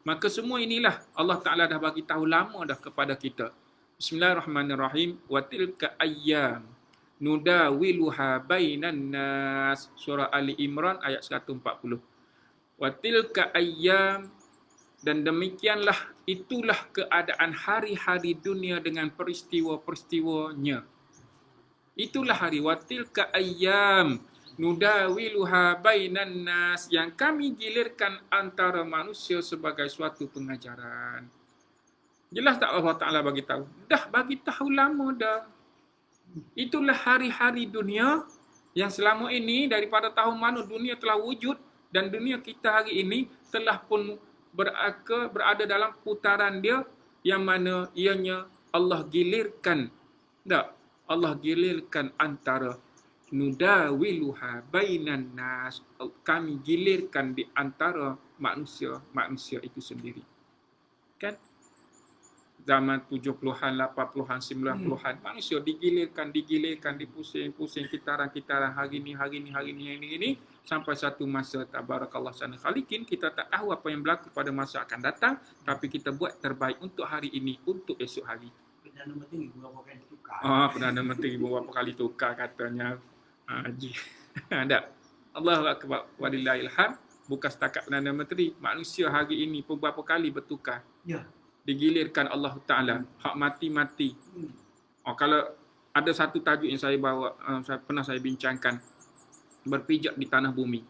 Maka semua inilah Allah Ta'ala dah bagi tahu lama dah kepada kita. Bismillahirrahmanirrahim. Wa tilka ayyam nudawiluha bainan nas. Surah Ali Imran ayat 140. Wa tilka ayyam, dan demikianlah, itulah keadaan hari-hari dunia dengan peristiwa-peristiwanya. Itulah hari. Wa tilka ayyam nudawiluha bainan nas, yang kami gilirkan antara manusia sebagai suatu pengajaran. Jelas tak Allah Ta'ala bagi tahu? Dah bagi tahu lama dah. Itulah hari-hari dunia yang selama ini daripada tahun mana dunia telah wujud, dan dunia kita hari ini telah pun berada dalam putaran dia, yang mana ianya Allah gilirkan. Tak? Allah gilirkan antara nudawiluha bainan nas, kami gilirkan di antara manusia itu sendiri. Kan? Zaman 70-an, 80-an, 90-an, manusia digilirkan, dipusing-pusing, kitaran-kitaran hari ini, sampai satu masa, tabarakallah sana khalikin, kita tak tahu apa yang berlaku pada masa akan datang, tapi kita buat terbaik untuk hari ini, untuk esok hari. Perdana Menteri beberapa kali tukar. Perdana Menteri beberapa kali tukar katanya. Haji. Tak? Allahu Akbar. Walillahilham. Bukan setakat Perdana Menteri, manusia hari ini beberapa kali bertukar. Ya. Digilirkan Allah Ta'ala. Hak mati-mati. Kalau ada satu tajuk yang saya bawa, pernah saya bincangkan, berpijak di tanah bumi.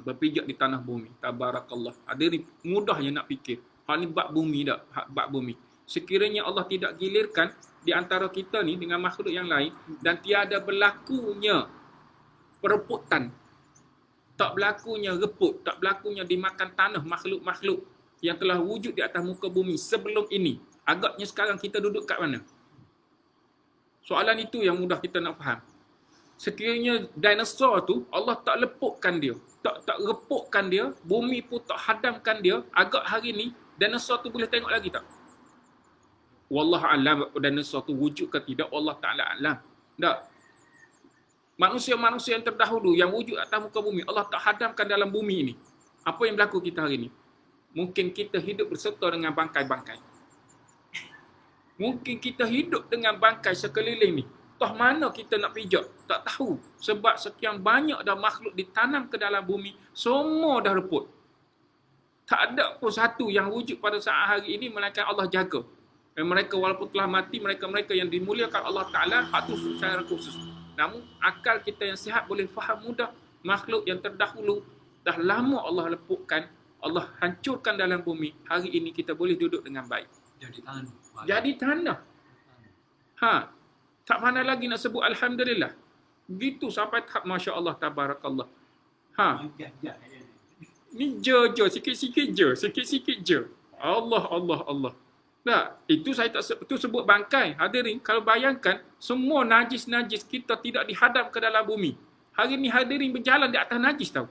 Berpijak di tanah bumi. Tabarakallah. Ada ni mudahnya nak fikir. Hak ni bab bumi tak? Hak bab bumi. Sekiranya Allah tidak gilirkan di antara kita ni dengan makhluk yang lain, dan tiada berlakunya perebutan Tak berlakunya reput, tak berlakunya dimakan tanah makhluk-makhluk yang telah wujud di atas muka bumi sebelum ini. Agaknya sekarang kita duduk kat mana? Soalan itu yang mudah kita nak faham. Sekiranya dinosaur tu Allah tak lepukkan dia, tak repukkan dia, bumi pun tak hadamkan dia, agak hari ni dinosaur tu boleh tengok lagi tak? Wallahu alam dinosaur tu wujud ke tidak, Allah Taala alam. Tak. Manusia-manusia yang terdahulu yang wujud atas muka bumi, Allah tak hadamkan dalam bumi ini. Apa yang berlaku kita hari ini? Mungkin kita hidup berserta dengan bangkai-bangkai. Mungkin kita hidup dengan bangkai sekeliling ni. Toh mana kita nak pijak? Tak tahu. Sebab sekian banyak dah makhluk ditanam ke dalam bumi, semua dah reput. Tak ada pun satu yang wujud pada saat hari ini melainkan Allah jaga. Dan mereka walaupun telah mati, mereka-mereka yang dimuliakan Allah Ta'ala, itu secara khusus. Namun akal kita yang sihat boleh faham mudah, makhluk yang terdahulu dah lama Allah lepukkan, Allah hancurkan dalam bumi. Hari ini kita boleh duduk dengan baik. Jadi tanah. Jadi tanah. Tak pandai lagi nak sebut Alhamdulillah. Begitu sampai tahap Masya Allah, Tabarakallah. Jat-jat. Ni je, sikit-sikit je. Allah. Tak, itu saya tak itu sebut bangkai. Hadirin, kalau bayangkan semua najis-najis kita tidak dihadap ke dalam bumi. Hari ni hadirin berjalan di atas najis tau.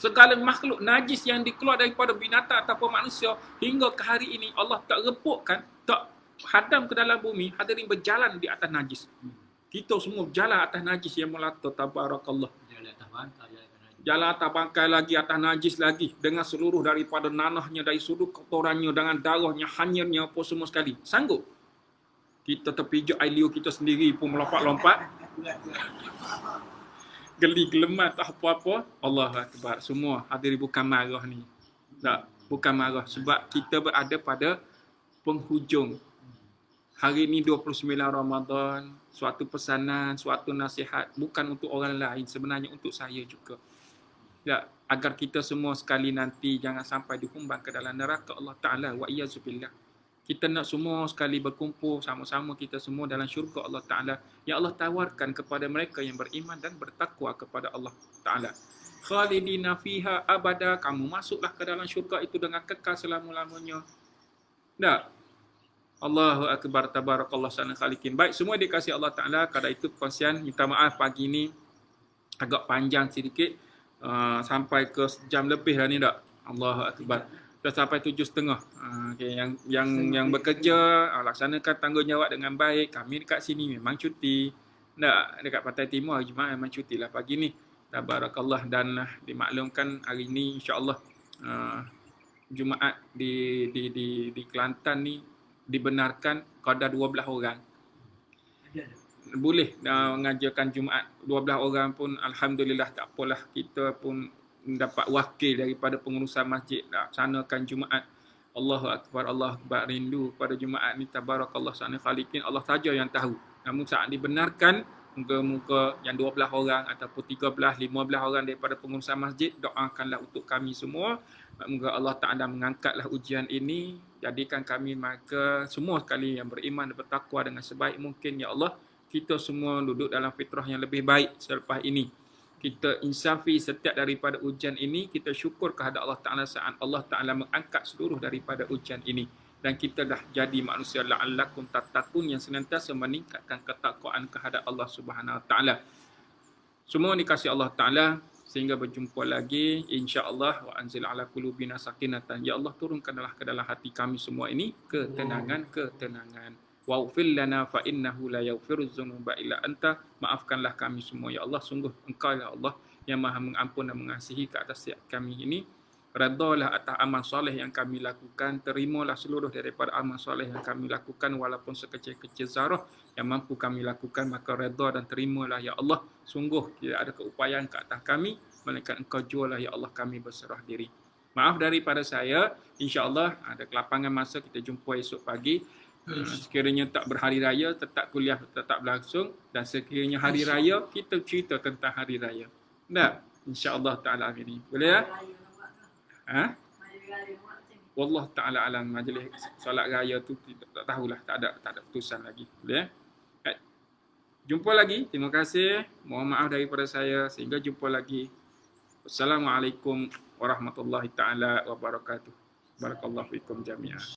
Segala makhluk najis yang dikeluar daripada binatang ataupun manusia hingga ke hari ini Allah tak repukkan, tak hadam ke dalam bumi, hadirin berjalan di atas najis. Kita semua berjalan atas najis yang melata, Tabarakallah. Jalan atas bangkai lagi, atas najis lagi, dengan seluruh daripada nanahnya, dari sudut kotorannya, dengan darahnya, hanyirnya, apa semua sekali. Sanggup? Kita terpijak air liur kita sendiri pun melompat-lompat. Geli gelemat tak apa-apa. Allah Akbar. Semua hadirin bukan marah ni. Tak, bukan marah. Sebab kita berada pada penghujung. Hari ni 29 Ramadan, suatu pesanan, suatu nasihat bukan untuk orang lain, sebenarnya untuk saya juga. Ya, agar kita semua sekali nanti jangan sampai dihumbang ke dalam neraka Allah Ta'ala, wa iyyazubillah. Kita nak semua sekali berkumpul sama-sama kita semua dalam syurga Allah Ta'ala yang Allah tawarkan kepada mereka yang beriman dan bertakwa kepada Allah Ta'ala. Khalidina fiha abada, kamu masuklah ke dalam syurga itu dengan kekal selama-lamanya. Tak? Allahu Akbar, Tabarakallah sana khalikin. Baik, semua dikasih Allah Ta'ala. Kadang itu perkongsian, minta maaf pagi ni agak panjang sedikit. Sampai ke sejam lebih lah ni tak? Allahu Akbar. Dah sampai 7.30. Okay, yang bekerja, laksanakan tanggungjawab dengan baik. Kami dekat sini memang cuti. Tak, dekat Pantai Timur hari Jumaat memang cuti lah pagi ni. Tabarakallah. Dan dimaklumkan hari ni insya-Allah Jumaat di Kelantan ni dibenarkan kadar 12 orang. Boleh mengajarkan Jumaat 12 orang pun alhamdulillah, tak apalah, kita pun dapat wakil daripada pengurusan masjid laksanakan Jumaat. Allahu Akbar, Allah Akbar, rindu pada Jumaat ni, Tabarakallah sana khalikin, Allah saja yang tahu. Namun saat dibenarkan, muka-muka yang 12 orang ataupun 13, 15 orang daripada pengurusan masjid, doakanlah untuk kami semua. Moga Allah Ta'ala mengangkatlah ujian ini, jadikan kami maka semua sekali yang beriman dan bertakwa dengan sebaik mungkin. Ya Allah, kita semua duduk dalam fitrah yang lebih baik selepas ini. Kita insafi setiap daripada ujian ini. Kita syukur kehadap Allah Ta'ala saat Allah Ta'ala mengangkat seluruh daripada ujian ini. Dan kita dah jadi manusia la'allakum tattaqun yang senantiasa meningkatkan ketakwaan kehadap Allah Subhanahu Wa Ta'ala. Semua dikasih Allah Ta'ala. Sehingga berjumpa lagi insya-Allah. Wa anzil ala qulubina sakinatan. Ya Allah, turunkanlah ke dalam hati kami semua ini ketenangan. Waghfir lana fa innahu la yaghfiruz dzunuba illa anta. Maafkanlah kami semua ya Allah, sungguh Engkau ya Allah yang Maha mengampun dan mengasihi ke atas setiap kami ini. Redalah atas amal soleh yang kami lakukan, terimalah seluruh daripada amal soleh yang kami lakukan walaupun sekecil-kecil zarah yang mampu kami lakukan, maka reda dan terimalah ya Allah. Sungguh tidak ada keupayaan ke atas kami, melainkan Engkau jualah ya Allah, kami berserah diri. Maaf daripada saya, insya-Allah ada kelapangan masa, kita jumpa esok pagi. Sekiranya tak berhari raya, tetap kuliah tetap berlangsung, dan sekiranya hari raya, kita cerita tentang hari raya. Tak? InsyaAllah ta'ala amin. Boleh ya? Wallah ta'ala alam, majlis solat raya tu tak tahulah, tak ada keputusan lagi. Boleh ya? Jumpa lagi. Terima kasih. Mohon maaf daripada saya. Sehingga jumpa lagi. Wassalamualaikum warahmatullahi taala wabarakatuh. Barakallahu fikum jami'an.